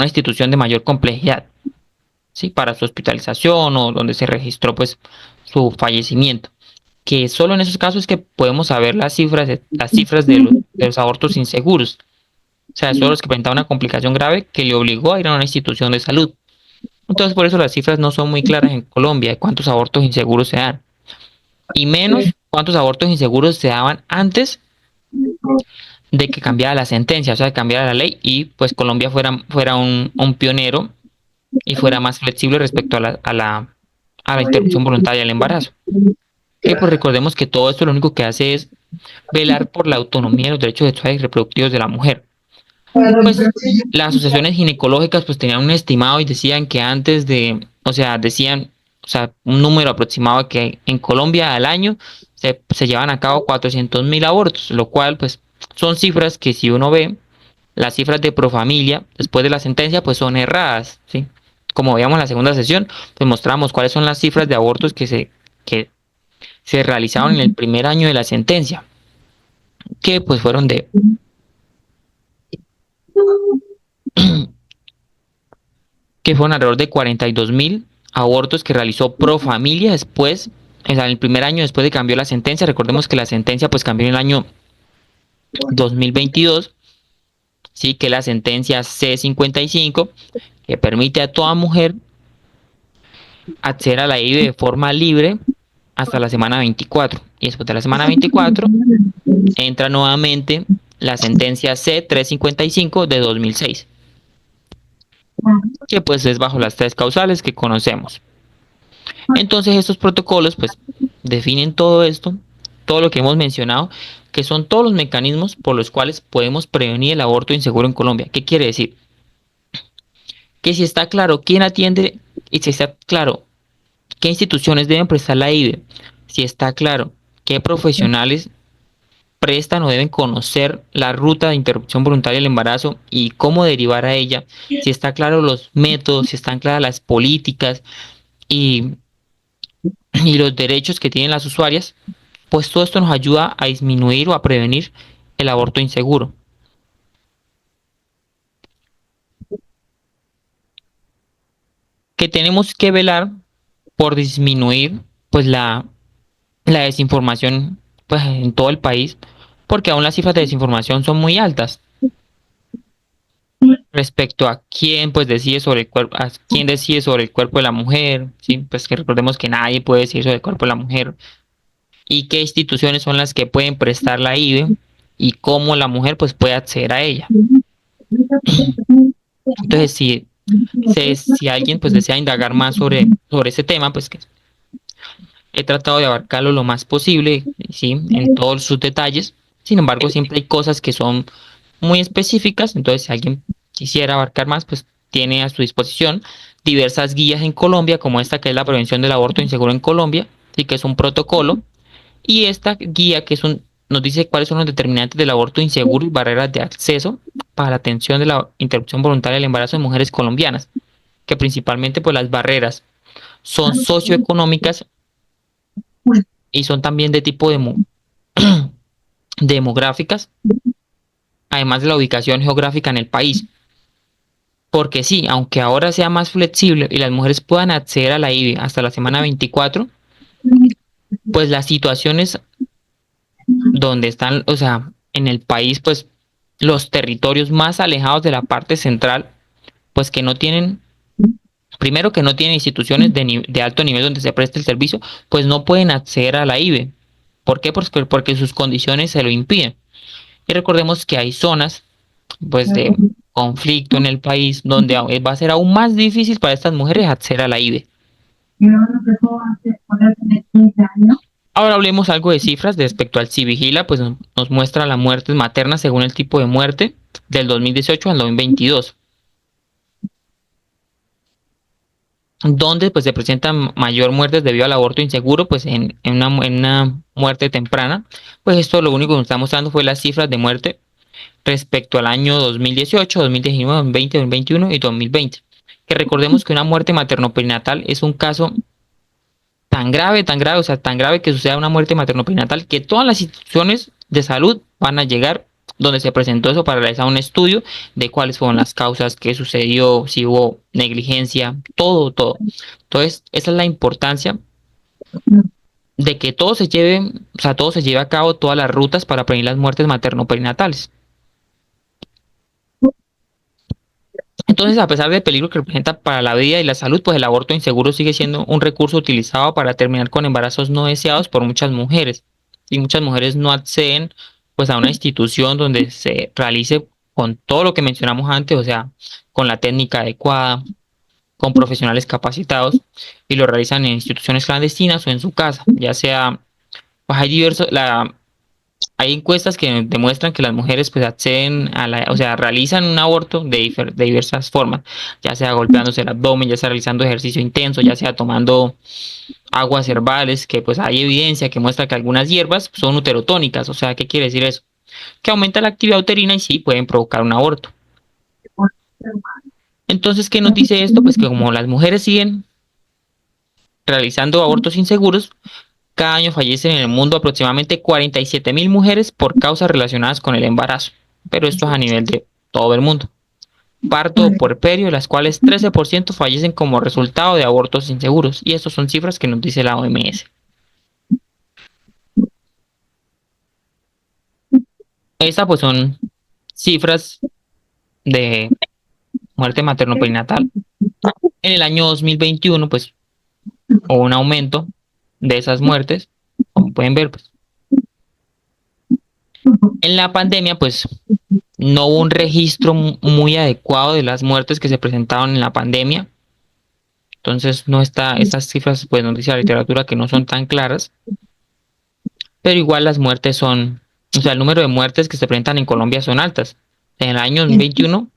institución de mayor complejidad, ¿sí? Para su hospitalización o donde se registró pues su fallecimiento. Que solo en esos casos es que podemos saber las cifras de los abortos inseguros. O sea, solo los que presentaban una complicación grave que le obligó a ir a una institución de salud. Entonces, por eso las cifras no son muy claras en Colombia de cuántos abortos inseguros se dan. Y menos cuántos abortos inseguros se daban antes de que cambiara la sentencia, o sea, de cambiara la ley y pues Colombia fuera un pionero y fuera más flexible respecto a la interrupción voluntaria del embarazo. Pues recordemos que todo esto lo único que hace es velar por la autonomía y los derechos sexuales y reproductivos de la mujer. Pues las asociaciones ginecológicas pues tenían un estimado y decían que un número aproximado que en Colombia al año se llevan a cabo 400.000 abortos, lo cual pues son cifras que si uno ve las cifras de Profamilia después de la sentencia pues son erradas, ¿sí? Como veíamos en la segunda sesión, pues mostramos cuáles son las cifras de abortos que se realizaron en el primer año de la sentencia, que pues fueron que fueron alrededor de 42.000 abortos que realizó Profamilia después, o sea, en el primer año después de que cambió la sentencia. Recordemos que la sentencia pues cambió en el año 2022, sí, que la sentencia C-55, que permite a toda mujer acceder a la IVE de forma libre hasta la semana 24. Y después de la semana 24 entra nuevamente la sentencia C-355 de 2006, que pues es bajo las 3 causales que conocemos. Entonces estos protocolos pues definen todo esto, todo lo que hemos mencionado, que son todos los mecanismos por los cuales podemos prevenir el aborto inseguro en Colombia. ¿Qué quiere decir? Que si está claro quién atiende y si está claro qué instituciones deben prestar la IVE, si está claro qué profesionales prestan o deben conocer la ruta de interrupción voluntaria del embarazo y cómo derivar a ella, si está claro los métodos, si están claras las políticas y los derechos que tienen las usuarias, pues todo esto nos ayuda a disminuir o a prevenir el aborto inseguro. Que tenemos que velar por disminuir pues la desinformación pues en todo el país, porque aún las cifras de desinformación son muy altas respecto a quién pues decide sobre el cuerpo, a quién decide sobre el cuerpo de la mujer, sí, pues que recordemos que nadie puede decidir sobre el cuerpo de la mujer, y qué instituciones son las que pueden prestar la IVE y cómo la mujer pues puede acceder a ella. Entonces si alguien pues desea indagar más sobre ese tema, pues que he tratado de abarcarlo lo más posible, sí, en todos sus detalles. Sin embargo, siempre hay cosas que son muy específicas, entonces si alguien quisiera abarcar más, pues tiene a su disposición diversas guías en Colombia, como esta que es la prevención del aborto inseguro en Colombia, sí, que es un protocolo, y esta guía que nos dice cuáles son los determinantes del aborto inseguro y barreras de acceso para la atención de la interrupción voluntaria del embarazo en mujeres colombianas, que principalmente pues las barreras son socioeconómicas y son también de tipo demográficas, además de la ubicación geográfica en el país. Porque sí, aunque ahora sea más flexible y las mujeres puedan acceder a la IVE hasta la semana 24, pues las situaciones donde están, o sea, en el país, pues los territorios más alejados de la parte central, pues que no tienen, primero que no tienen instituciones de alto nivel donde se preste el servicio, pues no pueden acceder a la IVE. ¿Por qué? Porque sus condiciones se lo impiden. Y recordemos que hay zonas pues de conflicto en el país donde va a ser aún más difícil para estas mujeres acceder a la IVE. Ahora hablemos algo de cifras respecto al Civigila, pues nos muestra las muertes maternas según el tipo de muerte del 2018 al 2022. Donde pues se presentan mayor muertes debido al aborto inseguro, pues en una muerte temprana. Pues esto lo único que nos está mostrando fue las cifras de muerte respecto al año 2018, 2019, 2020, 2021 y 2020. Que recordemos que una muerte materno-perinatal es un caso tan grave, o sea, tan grave que suceda una muerte materno-perinatal que todas las instituciones de salud van a llegar donde se presentó eso para realizar un estudio de cuáles fueron las causas, qué sucedió, si hubo negligencia, todo. Entonces, esa es la importancia de que todo se lleve, o sea, todo se lleve a cabo, todas las rutas para prevenir las muertes materno-perinatales. Entonces, a pesar del peligro que representa para la vida y la salud, pues el aborto inseguro sigue siendo un recurso utilizado para terminar con embarazos no deseados por muchas mujeres. Y muchas mujeres no acceden pues a una institución donde se realice con todo lo que mencionamos antes, o sea, con la técnica adecuada, con profesionales capacitados, y lo realizan en instituciones clandestinas o en su casa, ya sea, pues hay encuestas que demuestran que las mujeres pues acceden o sea, realizan un aborto de diversas formas, ya sea golpeándose el abdomen, ya sea realizando ejercicio intenso, ya sea tomando aguas herbales, que pues hay evidencia que muestra que algunas hierbas son uterotónicas. O sea, ¿qué quiere decir eso? que aumenta la actividad uterina y sí pueden provocar un aborto. Entonces, ¿qué nos dice esto? Pues que como las mujeres siguen realizando abortos inseguros, cada año fallecen en el mundo aproximadamente 47.000 mujeres por causas relacionadas con el embarazo, pero esto es a nivel de todo el mundo. Parto o puerperio, de las cuales 13% fallecen como resultado de abortos inseguros, y estas son cifras que nos dice la OMS. Estas pues son cifras de muerte materno-perinatal. En el año 2021 pues hubo un aumento de esas muertes, como pueden ver pues. En la pandemia pues no hubo un registro muy adecuado de las muertes que se presentaron en la pandemia. Entonces no está, esas cifras pues nos dice la literatura que no son tan claras. Pero igual las muertes son, o sea, el número de muertes que se presentan en Colombia son altas. En el año 2021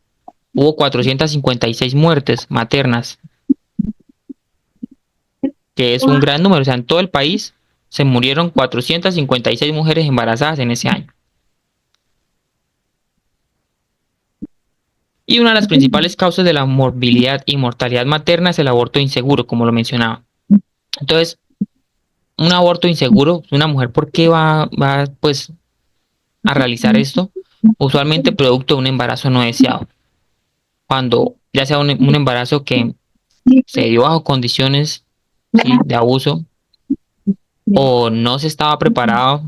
hubo 456 muertes maternas, que es un gran número. O sea, en todo el país se murieron 456 mujeres embarazadas en ese año. Y una de las principales causas de la morbilidad y mortalidad materna es el aborto inseguro, como lo mencionaba. Entonces, un aborto inseguro, una mujer, ¿por qué va pues a realizar esto? Usualmente producto de un embarazo no deseado. Cuando ya sea un embarazo que se dio bajo condiciones, ¿sí?, de abuso, o no se estaba preparado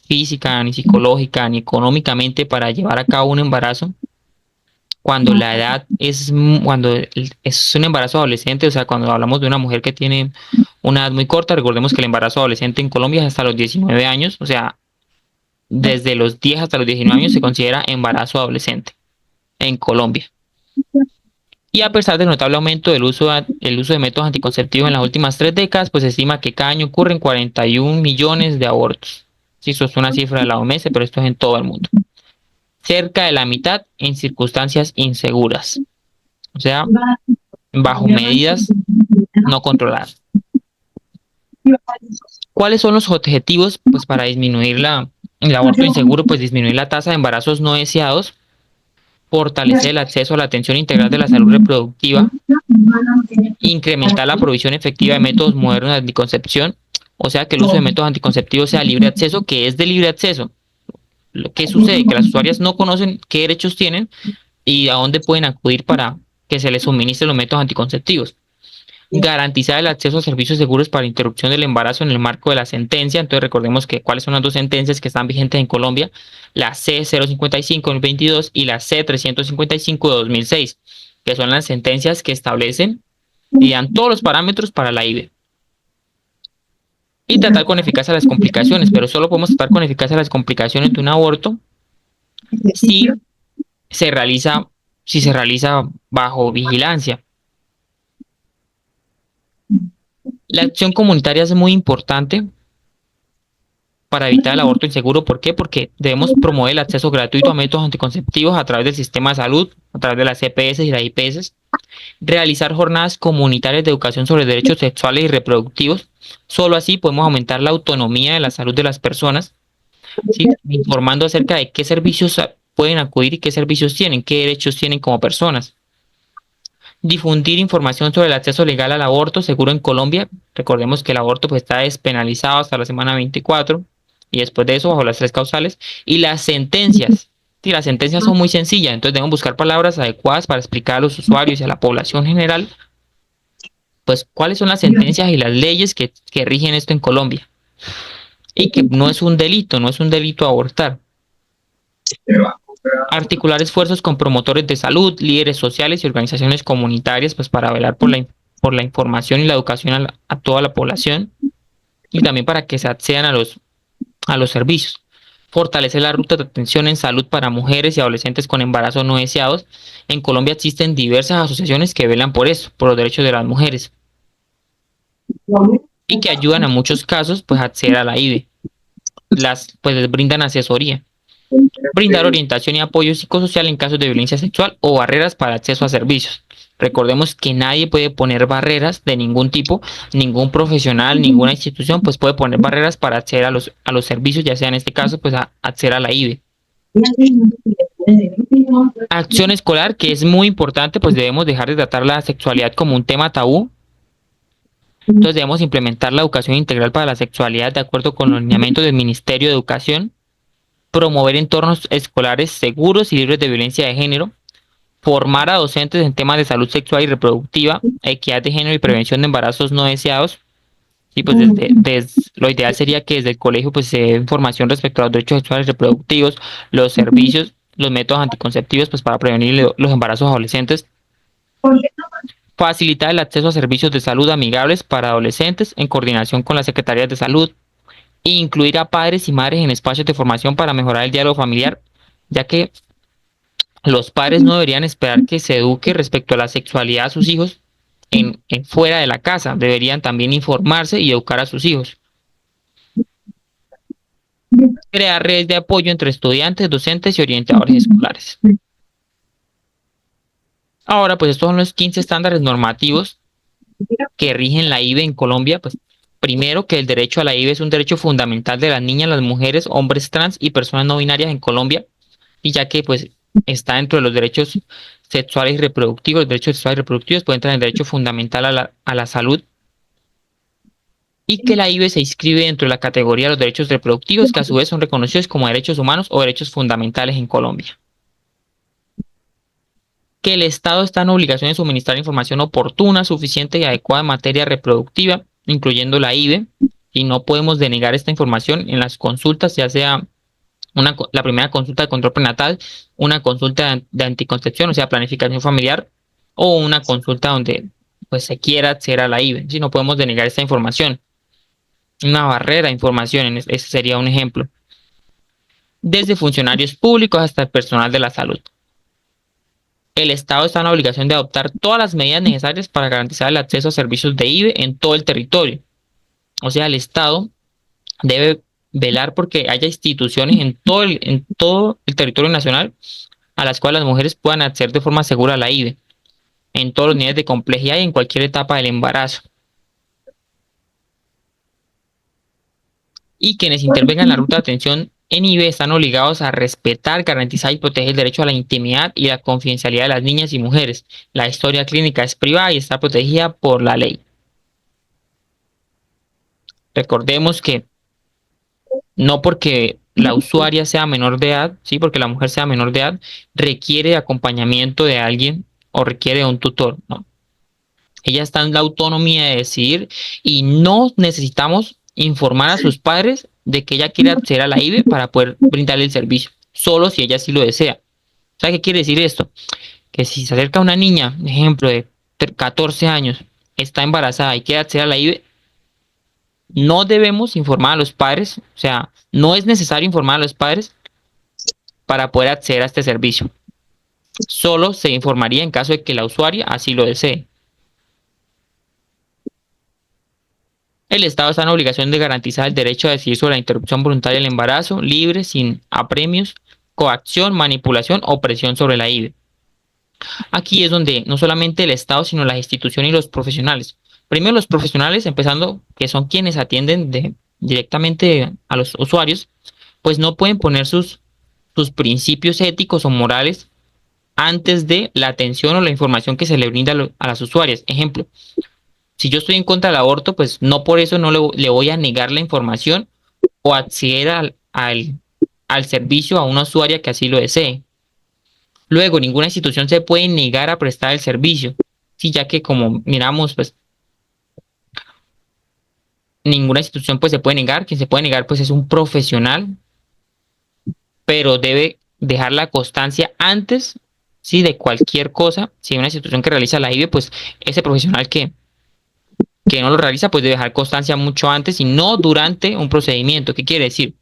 física, ni psicológica, ni económicamente para llevar a cabo un embarazo. Cuando la edad es, cuando es un embarazo adolescente, o sea, cuando hablamos de una mujer que tiene una edad muy corta, recordemos que el embarazo adolescente en Colombia es hasta los 19 años, o sea, desde los 10 hasta los 19 años se considera embarazo adolescente en Colombia. Y a pesar del notable aumento del uso de métodos anticonceptivos en las últimas 3 décadas, pues se estima que cada año ocurren 41 millones de abortos. Sí, eso es una cifra de la OMS, pero esto es en todo el mundo. Cerca de la mitad en circunstancias inseguras, o sea, bajo medidas no controladas. ¿Cuáles son los objetivos? Pues para disminuir el aborto inseguro, pues disminuir la tasa de embarazos no deseados, fortalecer el acceso a la atención integral de la salud reproductiva, incrementar la provisión efectiva de métodos modernos de anticoncepción, o sea que el uso de métodos anticonceptivos sea libre acceso, que es de libre acceso. Lo que sucede que las usuarias no conocen qué derechos tienen y a dónde pueden acudir para que se les suministren los métodos anticonceptivos. Garantizar el acceso a servicios seguros para interrupción del embarazo en el marco de la sentencia. Entonces recordemos que cuáles son las dos sentencias que están vigentes en Colombia, la C055 de 2022 y la C355 de 2006, que son las sentencias que establecen y dan todos los parámetros para la IVE. Y tratar con eficacia las complicaciones, pero solo podemos tratar con eficacia las complicaciones de un aborto si se realiza bajo vigilancia. La acción comunitaria es muy importante para evitar el aborto inseguro. ¿Por qué? Porque debemos promover el acceso gratuito a métodos anticonceptivos a través del sistema de salud, a través de las EPS y las IPS. Realizar jornadas comunitarias de educación sobre derechos sexuales y reproductivos. Solo así podemos aumentar la autonomía de la salud de las personas, ¿sí?, informando acerca de qué servicios pueden acudir y qué servicios tienen, qué derechos tienen como personas. Difundir información sobre el acceso legal al aborto seguro en Colombia. Recordemos que el aborto pues está despenalizado hasta la semana 24 y después de eso bajo las 3 causales. Y las sentencias. Sí, las sentencias son muy sencillas, entonces debemos buscar palabras adecuadas para explicar a los usuarios y a la población general pues cuáles son las sentencias y las leyes que rigen esto en Colombia. Y que no es un delito abortar. Articular esfuerzos con promotores de salud, líderes sociales y organizaciones comunitarias pues para velar por la información y la educación a toda la población y también para que se accedan a los servicios. Fortalecer la ruta de atención en salud para mujeres y adolescentes con embarazos no deseados. En Colombia existen diversas asociaciones que velan por eso, por los derechos de las mujeres y que ayudan en muchos casos pues a acceder a la IVE. Pues les brindan asesoría. Brindar orientación y apoyo psicosocial en casos de violencia sexual o barreras para acceso a servicios. Recordemos que nadie puede poner barreras de ningún tipo, ningún profesional, ninguna institución pues puede poner barreras para acceder a los servicios, ya sea en este caso pues a acceder a la IVE. Acción escolar, que es muy importante, pues debemos dejar de tratar la sexualidad como un tema tabú. Entonces debemos implementar la educación integral para la sexualidad de acuerdo con los lineamientos del Ministerio de Educación, promover entornos escolares seguros y libres de violencia de género, formar a docentes en temas de salud sexual y reproductiva, equidad de género y prevención de embarazos no deseados. Y pues lo ideal sería que desde el colegio pues se dé información respecto a los derechos sexuales y reproductivos, los servicios, los métodos anticonceptivos pues para prevenir los embarazos adolescentes, facilitar el acceso a servicios de salud amigables para adolescentes en coordinación con las secretarías de salud, e incluir a padres y madres en espacios de formación para mejorar el diálogo familiar, ya que los padres no deberían esperar que se eduque respecto a la sexualidad a sus hijos en fuera de la casa, deberían también informarse y educar a sus hijos. Crear redes de apoyo entre estudiantes, docentes y orientadores escolares. Ahora, pues estos son los 15 estándares normativos que rigen la IVE en Colombia. Pues primero, que el derecho a la IVE es un derecho fundamental de las niñas, las mujeres, hombres trans y personas no binarias en Colombia, y ya que pues está dentro de los derechos sexuales y reproductivos, los derechos sexuales y reproductivos pueden entrar en el derecho fundamental a la salud, y que la IVE se inscribe dentro de la categoría de los derechos reproductivos, que a su vez son reconocidos como derechos humanos o derechos fundamentales en Colombia. Que el Estado está en obligación de suministrar información oportuna, suficiente y adecuada en materia reproductiva, incluyendo la IVE, y no podemos denegar esta información en las consultas, ya sea la primera consulta de control prenatal, una consulta de anticoncepción, o sea, planificación familiar, o una consulta donde pues se quiera acceder a la IVE. Si no podemos denegar esta información. Una barrera de información, ese sería un ejemplo. Desde funcionarios públicos hasta el personal de la salud. El Estado está en la obligación de adoptar todas las medidas necesarias para garantizar el acceso a servicios de IVE en todo el territorio. O sea, el Estado debe velar porque haya instituciones en todo el territorio nacional a las cuales las mujeres puedan acceder de forma segura a la IVE, en todos los niveles de complejidad y en cualquier etapa del embarazo. Y quienes intervengan en la ruta de atención en IVE están obligados a respetar, garantizar y proteger el derecho a la intimidad y la confidencialidad de las niñas y mujeres. La historia clínica es privada y está protegida por la ley. Recordemos que no porque la usuaria sea menor de edad, sí, porque la mujer sea menor de edad, requiere acompañamiento de alguien o requiere de un tutor, ¿no? Ella está en la autonomía de decidir y no necesitamos informar a sus padres de que ella quiere acceder a la IVE para poder brindarle el servicio, solo si ella sí lo desea. ¿Sabe qué quiere decir esto? Que si se acerca una niña, ejemplo, de 14 años, está embarazada y quiere acceder a la IVE, no debemos informar a los padres, o sea, no es necesario informar a los padres para poder acceder a este servicio. Solo se informaría en caso de que la usuaria así lo desee. El Estado está en obligación de garantizar el derecho a decidir sobre la interrupción voluntaria del embarazo, libre, sin apremios, coacción, manipulación o presión sobre la IVE. Aquí es donde no solamente el Estado, sino las instituciones y los profesionales. Primero los profesionales, empezando, que son quienes atienden directamente a los usuarios, pues no pueden poner sus principios éticos o morales antes de la atención o la información que se le brinda a las usuarias. Ejemplo, si yo estoy en contra del aborto, pues no por eso no le voy a negar la información o acceder al servicio a una usuaria que así lo desee. Luego, ninguna institución se puede negar a prestar el servicio, sí, ya que como miramos, pues ninguna institución pues se puede negar. Quien se puede negar pues es un profesional, pero debe dejar la constancia antes, sí, de cualquier cosa. Si hay una institución que realiza la IVE, pues ese profesional que no lo realiza, pues debe dejar constancia mucho antes y no durante un procedimiento. ¿Qué quiere decir?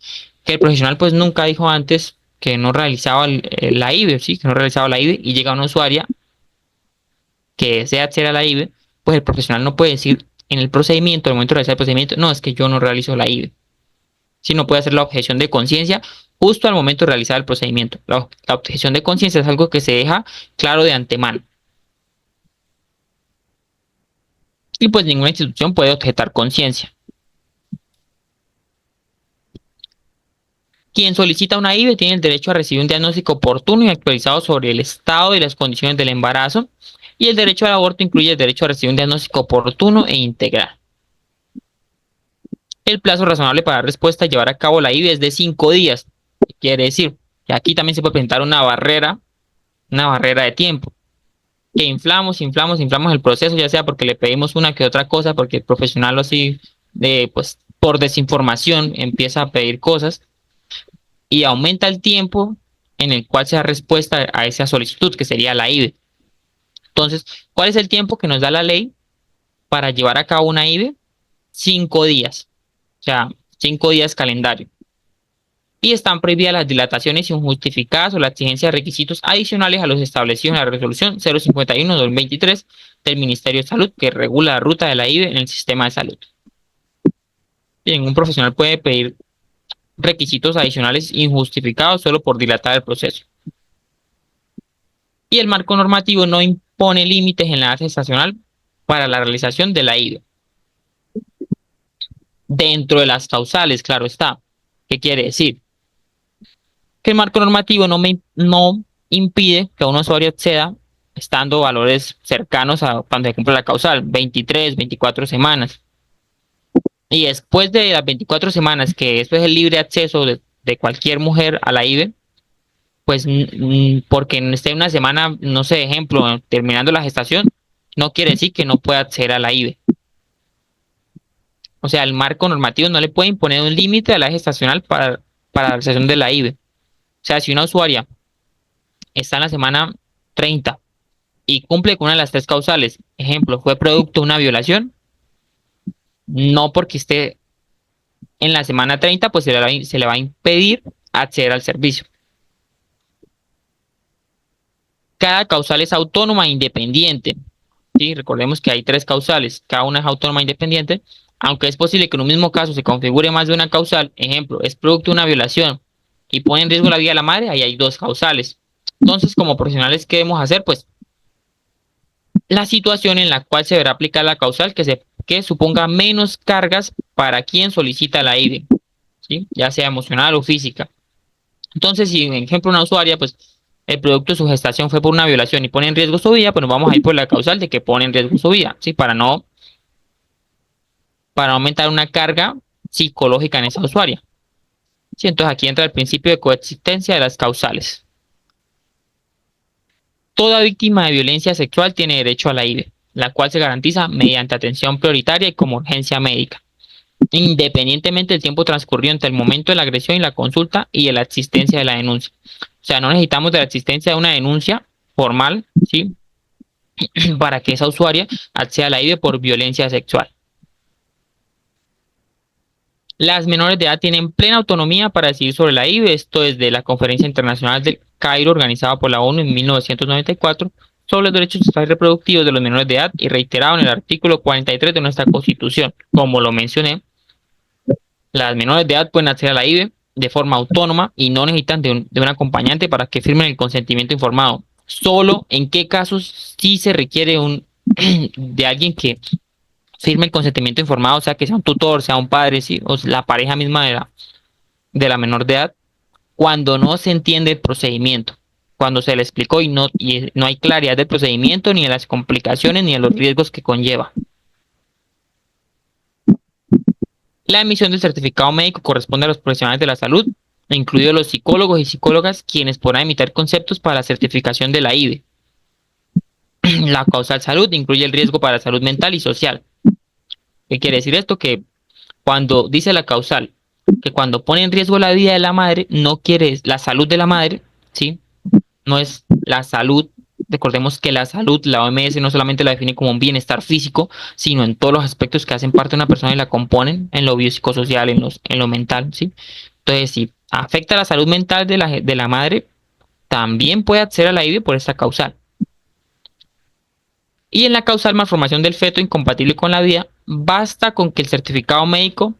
Que el profesional pues nunca dijo antes que no realizaba la IVE, ¿sí? Que no realizaba la IVE y llega una usuaria que desea acceder a la IVE, pues el profesional no puede decir en el procedimiento, en el momento de realizar el procedimiento, no, es que yo no realizo la IVE. Sino puede hacer la objeción de conciencia justo al momento de realizar el procedimiento. La objeción de conciencia es algo que se deja claro de antemano. Y pues ninguna institución puede objetar conciencia. Quien solicita una IVE tiene el derecho a recibir un diagnóstico oportuno y actualizado sobre el estado y las condiciones del embarazo, y el derecho al aborto incluye el derecho a recibir un diagnóstico oportuno e integral. El plazo razonable para dar respuesta y llevar a cabo la IVE es de 5 días. ¿Qué quiere decir? Que aquí también se puede presentar una barrera de tiempo. Que inflamos el proceso, ya sea porque le pedimos una que otra cosa, porque el profesional así, pues por desinformación empieza a pedir cosas y aumenta el tiempo en el cual se da respuesta a esa solicitud, que sería la IVE. Entonces, ¿cuál es el tiempo que nos da la ley para llevar a cabo una IVE? 5 días, o sea, 5 días calendario. Y están prohibidas las dilataciones injustificadas o la exigencia de requisitos adicionales a los establecidos en la resolución 051/2023 del Ministerio de Salud, que regula la ruta de la IVE en el sistema de salud. Bien, un profesional puede pedir requisitos adicionales injustificados solo por dilatar el proceso. Y el marco normativo no impone límites en la edad gestacional para la realización de la IVE. Dentro de las causales, claro está. ¿Qué quiere decir? Que el marco normativo no impide que un usuario acceda estando valores cercanos a cuando se cumple la causal, 23, 24 semanas. Y después de las 24 semanas, que esto es el libre acceso de cualquier mujer a la IVE, pues porque esté una semana, no sé, ejemplo, terminando la gestación, no quiere decir que no pueda acceder a la IVE. O sea, el marco normativo no le puede imponer un límite a la gestacional para la realización de la IVE. O sea, si una usuaria está en la semana 30 y cumple con una de las 3 causales, ejemplo, fue producto de una violación, no porque esté en la semana 30, pues se le va a impedir acceder al servicio. Cada causal es autónoma e independiente. ¿Sí? Recordemos que hay 3 causales, cada una es autónoma e independiente, aunque es posible que en un mismo caso se configure más de una causal, ejemplo, es producto de una violación y pone en riesgo la vida de la madre, ahí hay 2 causales. Entonces, como profesionales, ¿qué debemos hacer? Pues la situación en la cual se deberá aplicar la causal que suponga menos cargas para quien solicita la IVE, ¿sí? Ya sea emocional o física. Entonces, si, por ejemplo, una usuaria, pues el producto de su gestación fue por una violación y pone en riesgo su vida, pues nos vamos a ir por la causal de que pone en riesgo su vida, ¿sí? Para aumentar una carga psicológica en esa usuaria. ¿Sí? Entonces aquí entra el principio de coexistencia de las causales. Toda víctima de violencia sexual tiene derecho a la IVE, la cual se garantiza mediante atención prioritaria y como urgencia médica, independientemente del tiempo transcurrido entre el momento de la agresión y la consulta y de la existencia de la denuncia. O sea, no necesitamos de la existencia de una denuncia formal, ¿sí? Para que esa usuaria acceda a la IVE por violencia sexual. Las menores de edad tienen plena autonomía para decidir sobre la IVE, esto desde la Conferencia Internacional del Cairo organizada por la ONU en 1994 sobre los derechos sexuales y reproductivos de los menores de edad y reiterado en el artículo 43 de nuestra Constitución. Como lo mencioné, las menores de edad pueden acceder a la IVE de forma autónoma y no necesitan de un acompañante para que firmen el consentimiento informado. Solo en qué casos sí se requiere de alguien que firme el consentimiento informado, o sea, que sea un tutor, sea un padre, ¿sí? O la pareja misma de la menor de edad, cuando no se entiende el procedimiento, cuando se le explicó y no hay claridad del procedimiento, ni de las complicaciones, ni de los riesgos que conlleva. La emisión del certificado médico corresponde a los profesionales de la salud, incluidos los psicólogos y psicólogas, quienes podrán emitir conceptos para la certificación de la IVE. La causal salud incluye el riesgo para la salud mental y social. ¿Qué quiere decir esto? Que cuando dice la causal, que cuando pone en riesgo la vida de la madre, no quiere la salud de la madre, ¿sí? No es la salud. Recordemos que la salud, la OMS no solamente la define como un bienestar físico, sino en todos los aspectos que hacen parte de una persona y la componen, en lo biopsicosocial, en lo mental, ¿sí? Entonces, si afecta la salud mental de la madre, también puede acceder a la IVE por esta causal. Y en la causal malformación del feto incompatible con la vida, basta con que el certificado médico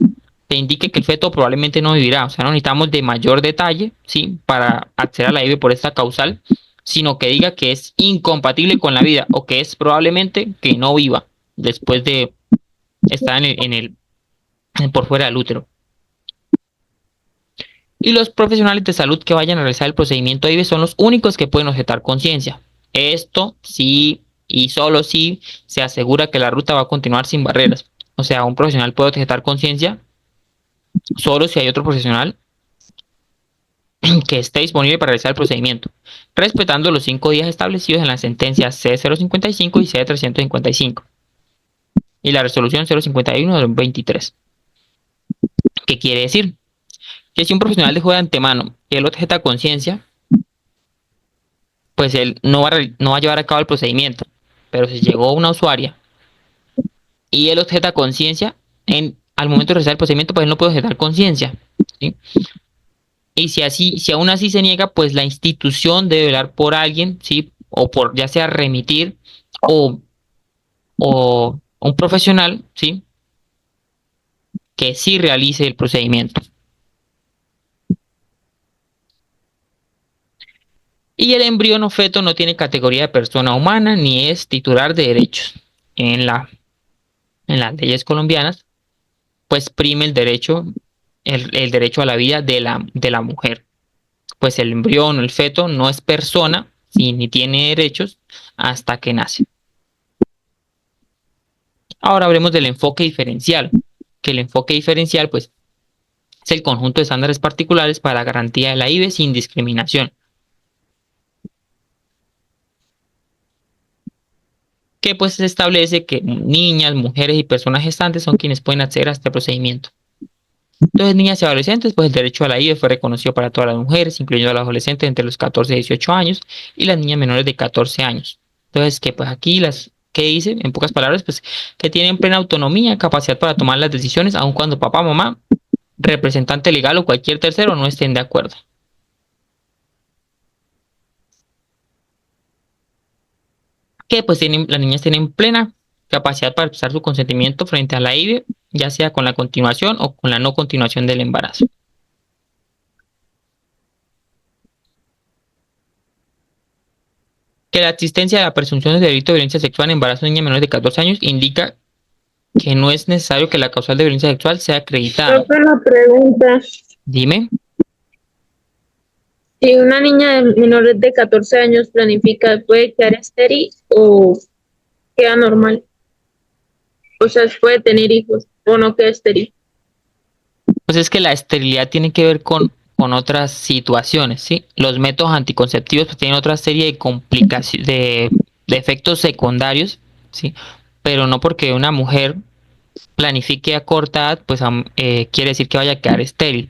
te indique que el feto probablemente no vivirá. O sea, no necesitamos de mayor detalle, ¿sí? Para acceder a la IVE por esta causal, sino que diga que es incompatible con la vida o que es probablemente que no viva después de estar por fuera del útero. Y los profesionales de salud que vayan a realizar el procedimiento AIVE son los únicos que pueden objetar conciencia. Esto sí y solo si se asegura que la ruta va a continuar sin barreras. O sea, un profesional puede objetar conciencia solo si hay otro profesional que esté disponible para realizar el procedimiento, respetando los 5 días establecidos en la sentencia C055 y C355 y la resolución 051 del 23. ¿Qué quiere decir? Que si un profesional dejó de antemano que él objeta conciencia, pues él no va a llevar a cabo el procedimiento. Pero si llegó una usuaria y él objeta conciencia, al momento de realizar el procedimiento, pues él no puede objetar conciencia, ¿sí? Y si aún así se niega, pues la institución debe velar por alguien, ¿sí? O por ya sea remitir o un profesional, ¿sí? Que sí realice el procedimiento. Y el embrión o feto no tiene categoría de persona humana ni es titular de derechos. En las leyes colombianas, pues prime el derecho a la vida de la mujer. Pues el embrión o el feto no es persona ni tiene derechos hasta que nace. Ahora hablemos del enfoque diferencial, que el enfoque diferencial pues es el conjunto de estándares particulares para la garantía de la IVE sin discriminación. Que pues se establece que niñas, mujeres y personas gestantes son quienes pueden acceder a este procedimiento. Entonces, niñas y adolescentes, pues el derecho a la IVE fue reconocido para todas las mujeres, incluyendo a las adolescentes entre los 14 y 18 años y las niñas menores de 14 años. Entonces, que pues aquí ¿qué dice? En pocas palabras, pues que tienen plena autonomía, capacidad para tomar las decisiones, aun cuando papá, mamá, representante legal o cualquier tercero no estén de acuerdo. Que pues las niñas tienen plena capacidad para expresar su consentimiento frente a la IVE, ya sea con la continuación o con la no continuación del embarazo. Que la existencia de la presunción de delito de violencia sexual en embarazo de niñas menores de 14 años indica que no es necesario que la causal de violencia sexual sea acreditada. Una pregunta. Dime. Si una niña menor de 14 años planifica, ¿puede quedar estéril o queda normal? O sea, puede tener hijos o no queda estéril. Pues es que la esterilidad tiene que ver con otras situaciones, ¿sí? Los métodos anticonceptivos pues, tienen otra serie de complicaciones, de efectos secundarios, ¿sí? Pero no porque una mujer planifique a corta edad, pues quiere decir que vaya a quedar estéril.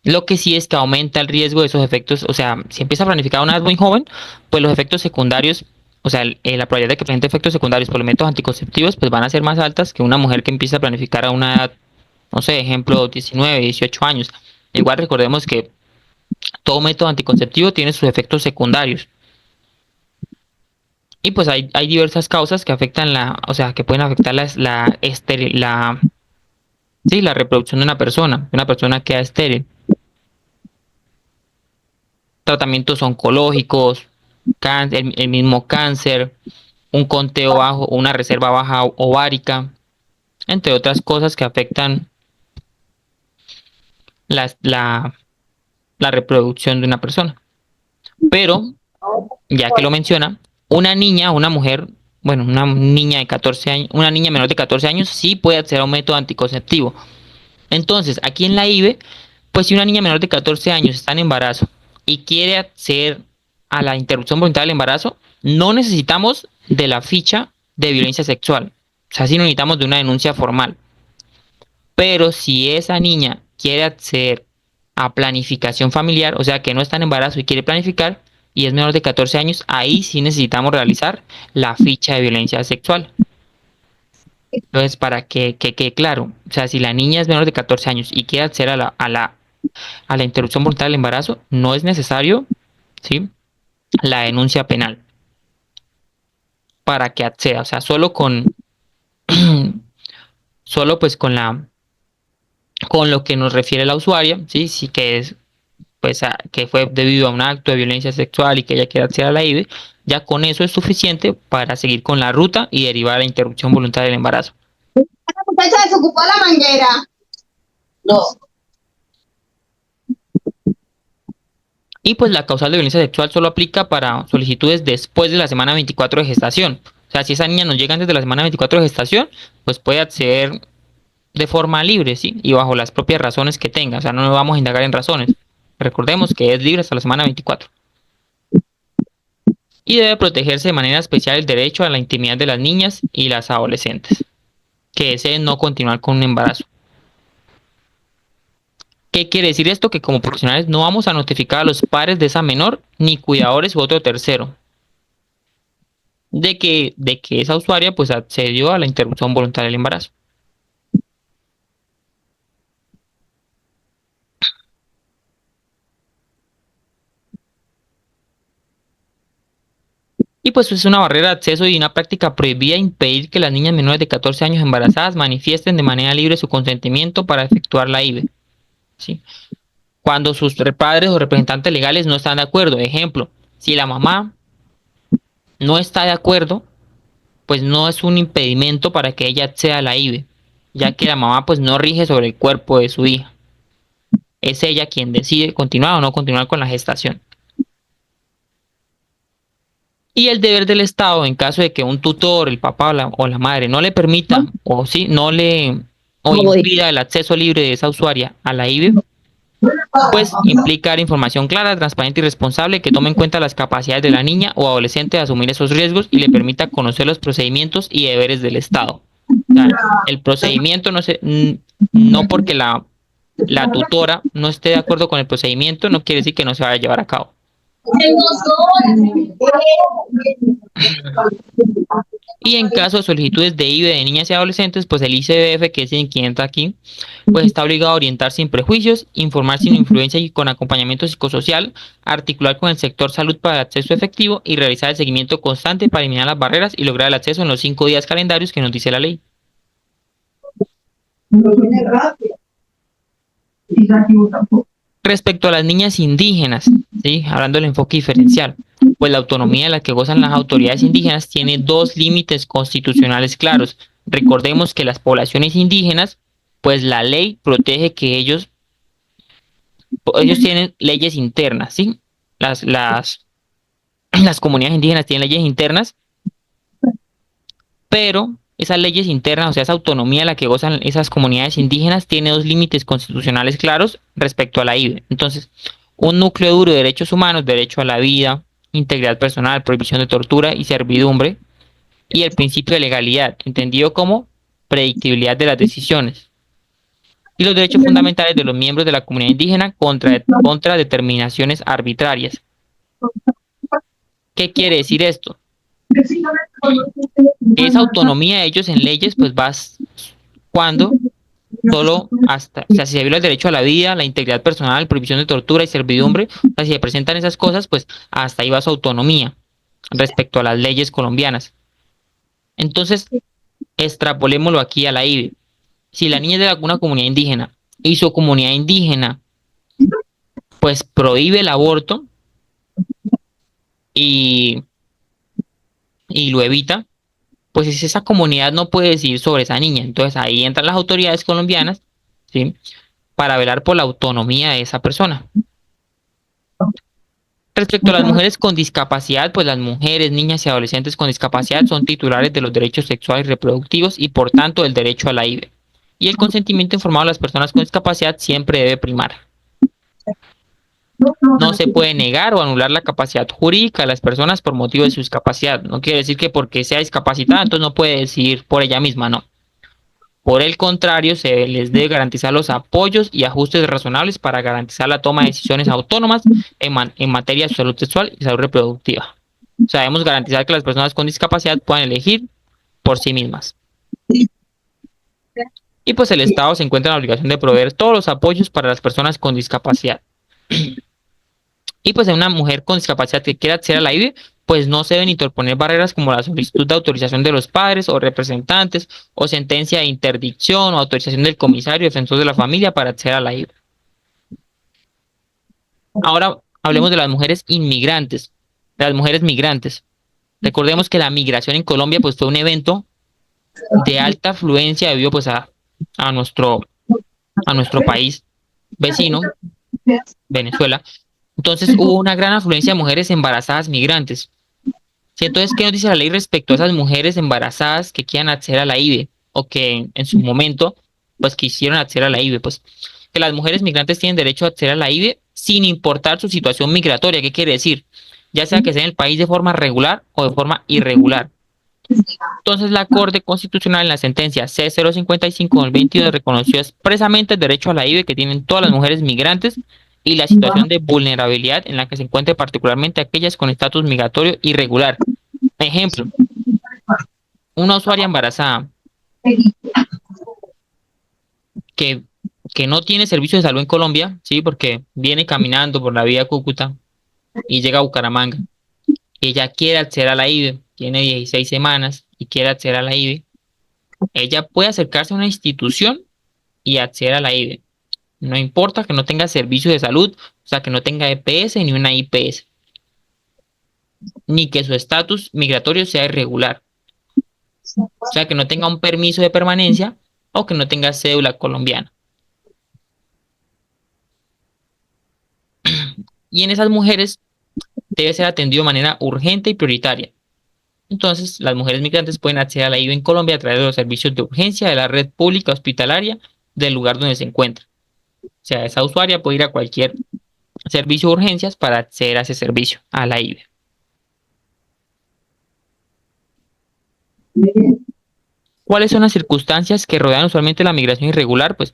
Lo que sí es que aumenta el riesgo de esos efectos, o sea, si empieza a planificar a una edad muy joven, pues los efectos secundarios, o sea, la probabilidad de que presente efectos secundarios por los métodos anticonceptivos, pues van a ser más altas que una mujer que empieza a planificar a una edad, no sé, ejemplo, 19, 18 años. Igual recordemos que todo método anticonceptivo tiene sus efectos secundarios. Y pues hay diversas causas que afectan que pueden afectar la reproducción de una persona queda estéril. Tratamientos oncológicos, el mismo cáncer, un conteo bajo, una reserva baja ovárica, entre otras cosas que afectan la reproducción de una persona. Pero, ya que lo menciona, una niña menor de 14 años sí puede acceder a un método anticonceptivo. Entonces, aquí en la IVE, pues si una niña menor de 14 años está en embarazo y quiere acceder a la interrupción voluntaria del embarazo, no necesitamos de la ficha de violencia sexual. O sea, sí necesitamos de una denuncia formal. Pero si esa niña quiere acceder a planificación familiar, o sea que no está en embarazo y quiere planificar y es menor de 14 años, ahí sí necesitamos realizar la ficha de violencia sexual. Entonces, para que quede claro, o sea, si la niña es menor de 14 años y quiere acceder a la interrupción voluntaria del embarazo, no es necesario, ¿sí?, la denuncia penal para que acceda, o sea, solo pues con lo que nos refiere la usuaria, sí que es pues que fue debido a un acto de violencia sexual y que ella quiere acceder a la IVE, ya con eso es suficiente para seguir con la ruta y derivar a la interrupción voluntaria del embarazo. La muchacha desocupó la manguera. No. Y pues la causal de violencia sexual solo aplica para solicitudes después de la semana 24 de gestación. O sea, si esa niña nos llega antes de la semana 24 de gestación, pues puede acceder de forma libre, ¿sí? Y bajo las propias razones que tenga. O sea, no nos vamos a indagar en razones. Recordemos que es libre hasta la semana 24. Y debe protegerse de manera especial el derecho a la intimidad de las niñas y las adolescentes que deseen no continuar con un embarazo. ¿Qué quiere decir esto? Que como profesionales no vamos a notificar a los padres de esa menor ni cuidadores u otro tercero de que esa usuaria pues accedió a la interrupción voluntaria del embarazo. Y pues es una barrera de acceso y una práctica prohibida impedir que las niñas menores de 14 años embarazadas manifiesten de manera libre su consentimiento para efectuar la IVE, ¿sí? Cuando sus padres o representantes legales no están de acuerdo. Ejemplo, si la mamá no está de acuerdo, pues no es un impedimento para que ella acceda a la IVE, ya que la mamá pues no rige sobre el cuerpo de su hija. Es ella quien decide continuar o no continuar con la gestación. Y el deber del Estado, en caso de que un tutor, el papá o la madre, no le permita o sí, no le o impida el acceso libre de esa usuaria a la IVE, pues implica dar información clara, transparente y responsable que tome en cuenta las capacidades de la niña o adolescente de asumir esos riesgos y le permita conocer los procedimientos y deberes del Estado. O sea, el procedimiento no porque la tutora no esté de acuerdo con el procedimiento, no quiere decir que no se vaya a llevar a cabo. Y en caso de solicitudes de IVE de niñas y adolescentes, pues el ICBF, que es en quien entra aquí, pues está obligado a orientar sin prejuicios, informar sin influencia y con acompañamiento psicosocial, articular con el sector salud para el acceso efectivo y realizar el seguimiento constante para eliminar las barreras y lograr el acceso en los 5 días calendarios que nos dice la ley. Respecto a las niñas indígenas, ¿sí? Hablando del enfoque diferencial, pues la autonomía de la que gozan las autoridades indígenas tiene dos límites constitucionales claros. Recordemos que las poblaciones indígenas, pues la ley protege que ellos tienen leyes internas, ¿sí? Las comunidades indígenas tienen leyes internas, pero esas leyes internas, o sea, esa autonomía de la que gozan esas comunidades indígenas, tiene dos límites constitucionales claros respecto a la IVE. Entonces, un núcleo duro de derechos humanos, derecho a la vida, integridad personal, prohibición de tortura y servidumbre, y el principio de legalidad, entendido como predictibilidad de las decisiones, y los derechos fundamentales de los miembros de la comunidad indígena contra determinaciones arbitrarias. ¿Qué quiere decir esto? Esa autonomía de ellos en leyes, pues va cuando solo hasta, o sea, si se viola el derecho a la vida, la integridad personal, prohibición de tortura y servidumbre, o sea, si se presentan esas cosas, pues hasta ahí va su autonomía respecto a las leyes colombianas. Entonces, extrapolémoslo aquí a la IVE. Si la niña es de alguna comunidad indígena y su comunidad indígena, pues prohíbe el aborto y lo evita, pues esa comunidad no puede decidir sobre esa niña. Entonces ahí entran las autoridades colombianas, ¿sí? Para velar por la autonomía de esa persona. Respecto a las mujeres con discapacidad, pues las mujeres, niñas y adolescentes con discapacidad son titulares de los derechos sexuales y reproductivos y por tanto del derecho a la IVE. Y el consentimiento informado de las personas con discapacidad siempre debe primar. No se puede negar o anular la capacidad jurídica de las personas por motivo de su discapacidad. No quiere decir que porque sea discapacitada, entonces no puede decidir por ella misma, no. Por el contrario, se les debe garantizar los apoyos y ajustes razonables para garantizar la toma de decisiones autónomas en materia de salud sexual y salud reproductiva. O sea, debemos garantizar que las personas con discapacidad puedan elegir por sí mismas. Y pues el Estado se encuentra en la obligación de proveer todos los apoyos para las personas con discapacidad. Y pues en una mujer con discapacidad que quiera acceder a la IVE, pues no se deben interponer barreras como la solicitud de autorización de los padres o representantes, o sentencia de interdicción o autorización del comisario defensor de la familia para acceder a la IVE. Ahora hablemos de las mujeres inmigrantes, de las mujeres migrantes. Recordemos que la migración en Colombia pues fue un evento de alta afluencia debido pues a nuestro país vecino, Venezuela, Entonces hubo una gran afluencia de mujeres embarazadas migrantes. ¿Sí? Entonces, ¿qué nos dice la ley respecto a esas mujeres embarazadas que quieran acceder a la IVE o que en su momento pues quisieron acceder a la IVE? Pues que las mujeres migrantes tienen derecho a acceder a la IVE sin importar su situación migratoria. ¿Qué quiere decir? Ya sea que sea en el país de forma regular o de forma irregular. Entonces, la Corte Constitucional en la sentencia C055 del 22 reconoció expresamente el derecho a la IVE que tienen todas las mujeres migrantes y la situación de vulnerabilidad en la que se encuentran particularmente aquellas con estatus migratorio irregular. Ejemplo, una usuaria embarazada que, que no tiene servicio de salud en Colombia, ¿sí? Porque viene caminando por la vía Cúcuta y llega a Bucaramanga. Ella quiere acceder a la IVE, tiene 16 semanas y quiere acceder a la IVE. Ella puede acercarse a una institución y acceder a la IVE. No importa que no tenga servicio de salud, o sea, que no tenga EPS ni una IPS, ni que su estatus migratorio sea irregular, o sea, que no tenga un permiso de permanencia o que no tenga cédula colombiana. Y en esas mujeres debe ser atendido de manera urgente y prioritaria. Entonces, las mujeres migrantes pueden acceder a la IVE en Colombia a través de los servicios de urgencia de la red pública hospitalaria del lugar donde se encuentra. O sea, esa usuaria puede ir a cualquier servicio de urgencias para acceder a ese servicio, a la IVE. ¿Cuáles son las circunstancias que rodean usualmente la migración irregular? Pues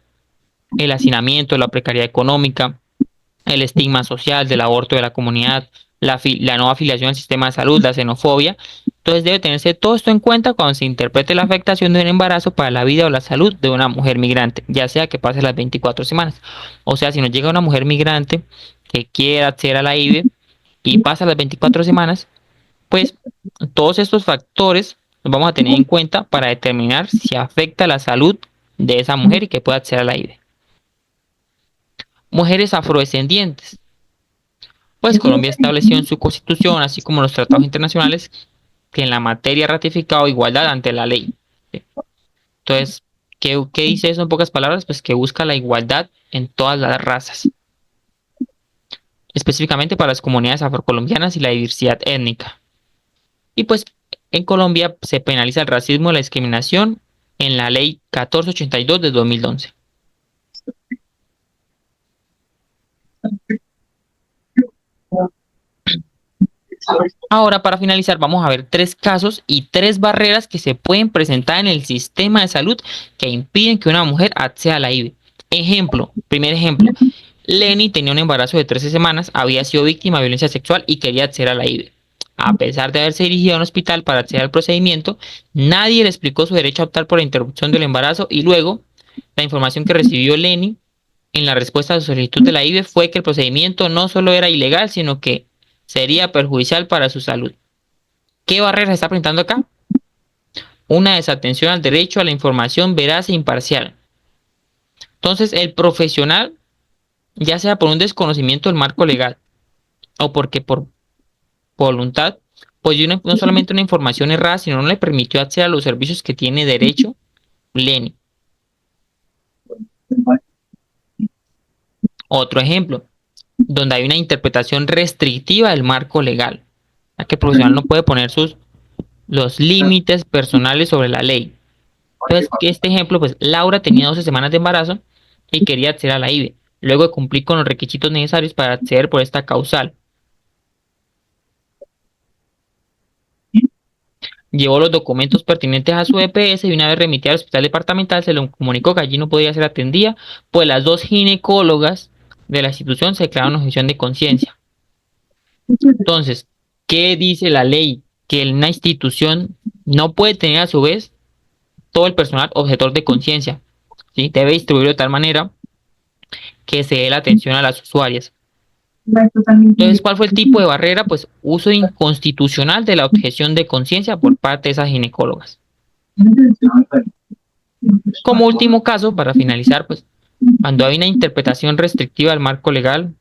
el hacinamiento, la precariedad económica, el estigma social del aborto de la comunidad, la no afiliación al sistema de salud, la xenofobia. Entonces debe tenerse todo esto en cuenta cuando se interprete la afectación de un embarazo para la vida o la salud de una mujer migrante, ya sea que pase las 24 semanas. O sea, si nos llega una mujer migrante que quiera acceder a la IVE y pasa las 24 semanas, pues todos estos factores los vamos a tener en cuenta para determinar si afecta la salud de esa mujer y que pueda acceder a la IVE. Mujeres afrodescendientes. Pues Colombia estableció en su constitución, así como los tratados internacionales, que en la materia ha ratificado igualdad ante la ley. Entonces, ¿qué dice eso en pocas palabras? Pues que busca la igualdad en todas las razas, específicamente para las comunidades afrocolombianas y la diversidad étnica. Y pues en Colombia se penaliza el racismo y la discriminación en la ley 1482 de 2011. Ahora, para finalizar, vamos a ver 3 casos y 3 barreras que se pueden presentar en el sistema de salud que impiden que una mujer acceda a la IVE. Primer ejemplo, Lenny tenía un embarazo de 13 semanas, había sido víctima de violencia sexual y quería acceder a la IVE. A pesar de haberse dirigido a un hospital para acceder al procedimiento, nadie le explicó su derecho a optar por la interrupción del embarazo y luego la información que recibió Lenny en la respuesta a su solicitud de la IVE fue que el procedimiento no solo era ilegal, sino que sería perjudicial para su salud. ¿Qué barrera se está presentando acá? Una desatención al derecho a la información veraz e imparcial. Entonces, el profesional, ya sea por un desconocimiento del marco legal o porque por voluntad, pues dio no solamente una información errada, sino no le permitió acceder a los servicios que tiene derecho Lenny. Otro ejemplo, donde hay una interpretación restrictiva del marco legal, ya que el profesional no puede poner los límites personales sobre la ley. Entonces, este ejemplo, pues Laura tenía 12 semanas de embarazo y quería acceder a la IVE, luego de cumplir con los requisitos necesarios para acceder por esta causal. Llevó los documentos pertinentes a su EPS y una vez remitida al hospital departamental se le comunicó que allí no podía ser atendida, pues las 2 ginecólogas de la institución se declararon en objeción de conciencia. Entonces, ¿qué dice la ley? Que una institución no puede tener a su vez todo el personal objetor de conciencia, ¿sí? Debe distribuirlo de tal manera que se dé la atención a las usuarias. Entonces, ¿cuál fue el tipo de barrera? Pues uso inconstitucional de la objeción de conciencia por parte de esas ginecólogas. Como último caso, para finalizar, pues cuando hay una interpretación restrictiva del marco legal.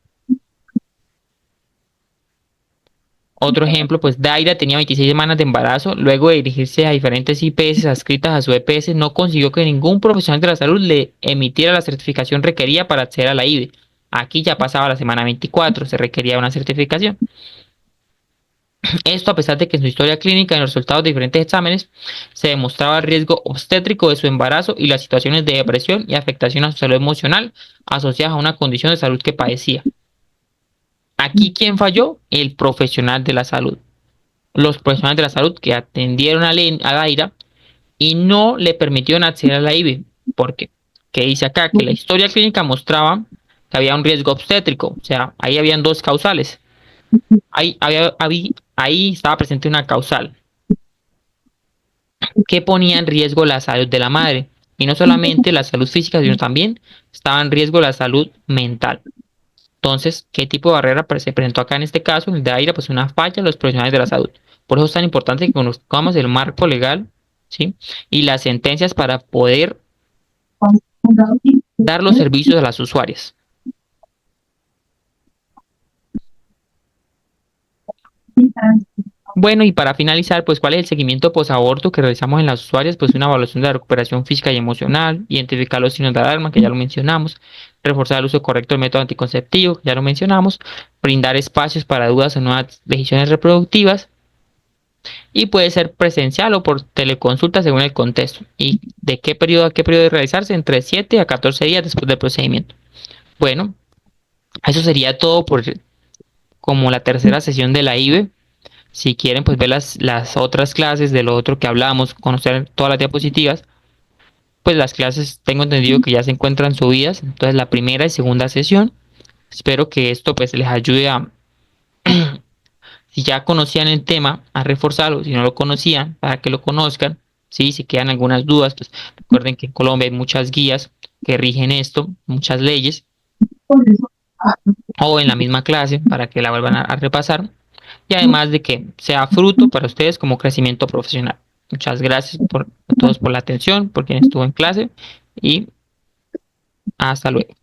Otro ejemplo, pues Daira tenía 26 semanas de embarazo, luego de dirigirse a diferentes IPS adscritas a su EPS, no consiguió que ningún profesional de la salud le emitiera la certificación requerida para acceder a la IVE. Aquí ya pasaba la semana 24, se requería una certificación. Esto a pesar de que en su historia clínica, en los resultados de diferentes exámenes, se demostraba el riesgo obstétrico de su embarazo y las situaciones de depresión y afectación a su salud emocional asociadas a una condición de salud que padecía. Aquí, ¿quién falló? El profesional de la salud. Los profesionales de la salud que atendieron a Daira y no le permitieron acceder a la IVE. ¿Por qué? Que dice acá que la historia clínica mostraba que había un riesgo obstétrico. O sea, ahí habían dos causales. Ahí estaba presente una causal que ponía en riesgo la salud de la madre. Y no solamente la salud física, sino también estaba en riesgo la salud mental. Entonces, ¿qué tipo de barrera se presentó acá en este caso? En el de Daira, pues una falla de los profesionales de la salud. Por eso es tan importante que conozcamos el marco legal, ¿sí? Y las sentencias para poder dar los servicios a las usuarias. Bueno, y para finalizar, pues ¿cuál es el seguimiento posaborto que realizamos en las usuarias? Pues una evaluación de la recuperación física y emocional, identificar los signos de alarma, que ya lo mencionamos, reforzar el uso correcto del método anticonceptivo, que ya lo mencionamos, brindar espacios para dudas o nuevas decisiones reproductivas, y puede ser presencial o por teleconsulta según el contexto. ¿Y de qué periodo a qué periodo de realizarse? Entre 7 a 14 días después del procedimiento. Bueno, eso sería todo por como la tercera sesión de la IVE. Si quieren pues ver las otras clases de lo otro que hablamos, conocer todas las diapositivas, pues las clases tengo entendido que ya se encuentran subidas. Entonces la primera y segunda sesión. Espero que esto pues les ayude a, si ya conocían el tema, a reforzarlo. Si no lo conocían, para que lo conozcan. ¿Sí? Si quedan algunas dudas, pues recuerden que en Colombia hay muchas guías que rigen esto, muchas leyes. O en la misma clase para que la vuelvan a repasar. Y además de que sea fruto para ustedes como crecimiento profesional. Muchas gracias a todos por la atención, por quien estuvo en clase y hasta luego.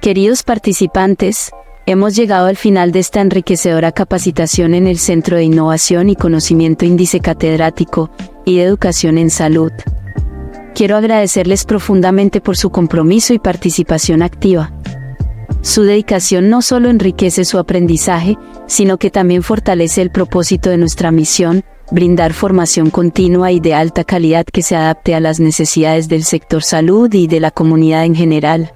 Queridos participantes, hemos llegado al final de esta enriquecedora capacitación en el Centro de Innovación y Conocimiento Índice Catedrático y de Educación en Salud. Quiero agradecerles profundamente por su compromiso y participación activa. Su dedicación no solo enriquece su aprendizaje, sino que también fortalece el propósito de nuestra misión, brindar formación continua y de alta calidad que se adapte a las necesidades del sector salud y de la comunidad en general.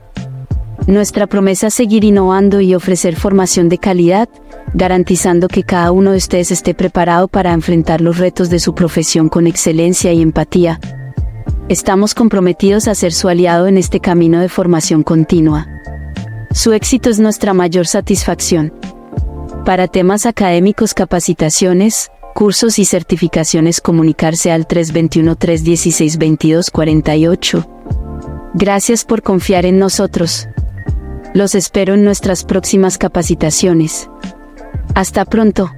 Nuestra promesa es seguir innovando y ofrecer formación de calidad, garantizando que cada uno de ustedes esté preparado para enfrentar los retos de su profesión con excelencia y empatía. Estamos comprometidos a ser su aliado en este camino de formación continua. Su éxito es nuestra mayor satisfacción. Para temas académicos, capacitaciones, cursos y certificaciones, comunicarse al 321-316-2248. Gracias por confiar en nosotros. Los espero en nuestras próximas capacitaciones. Hasta pronto.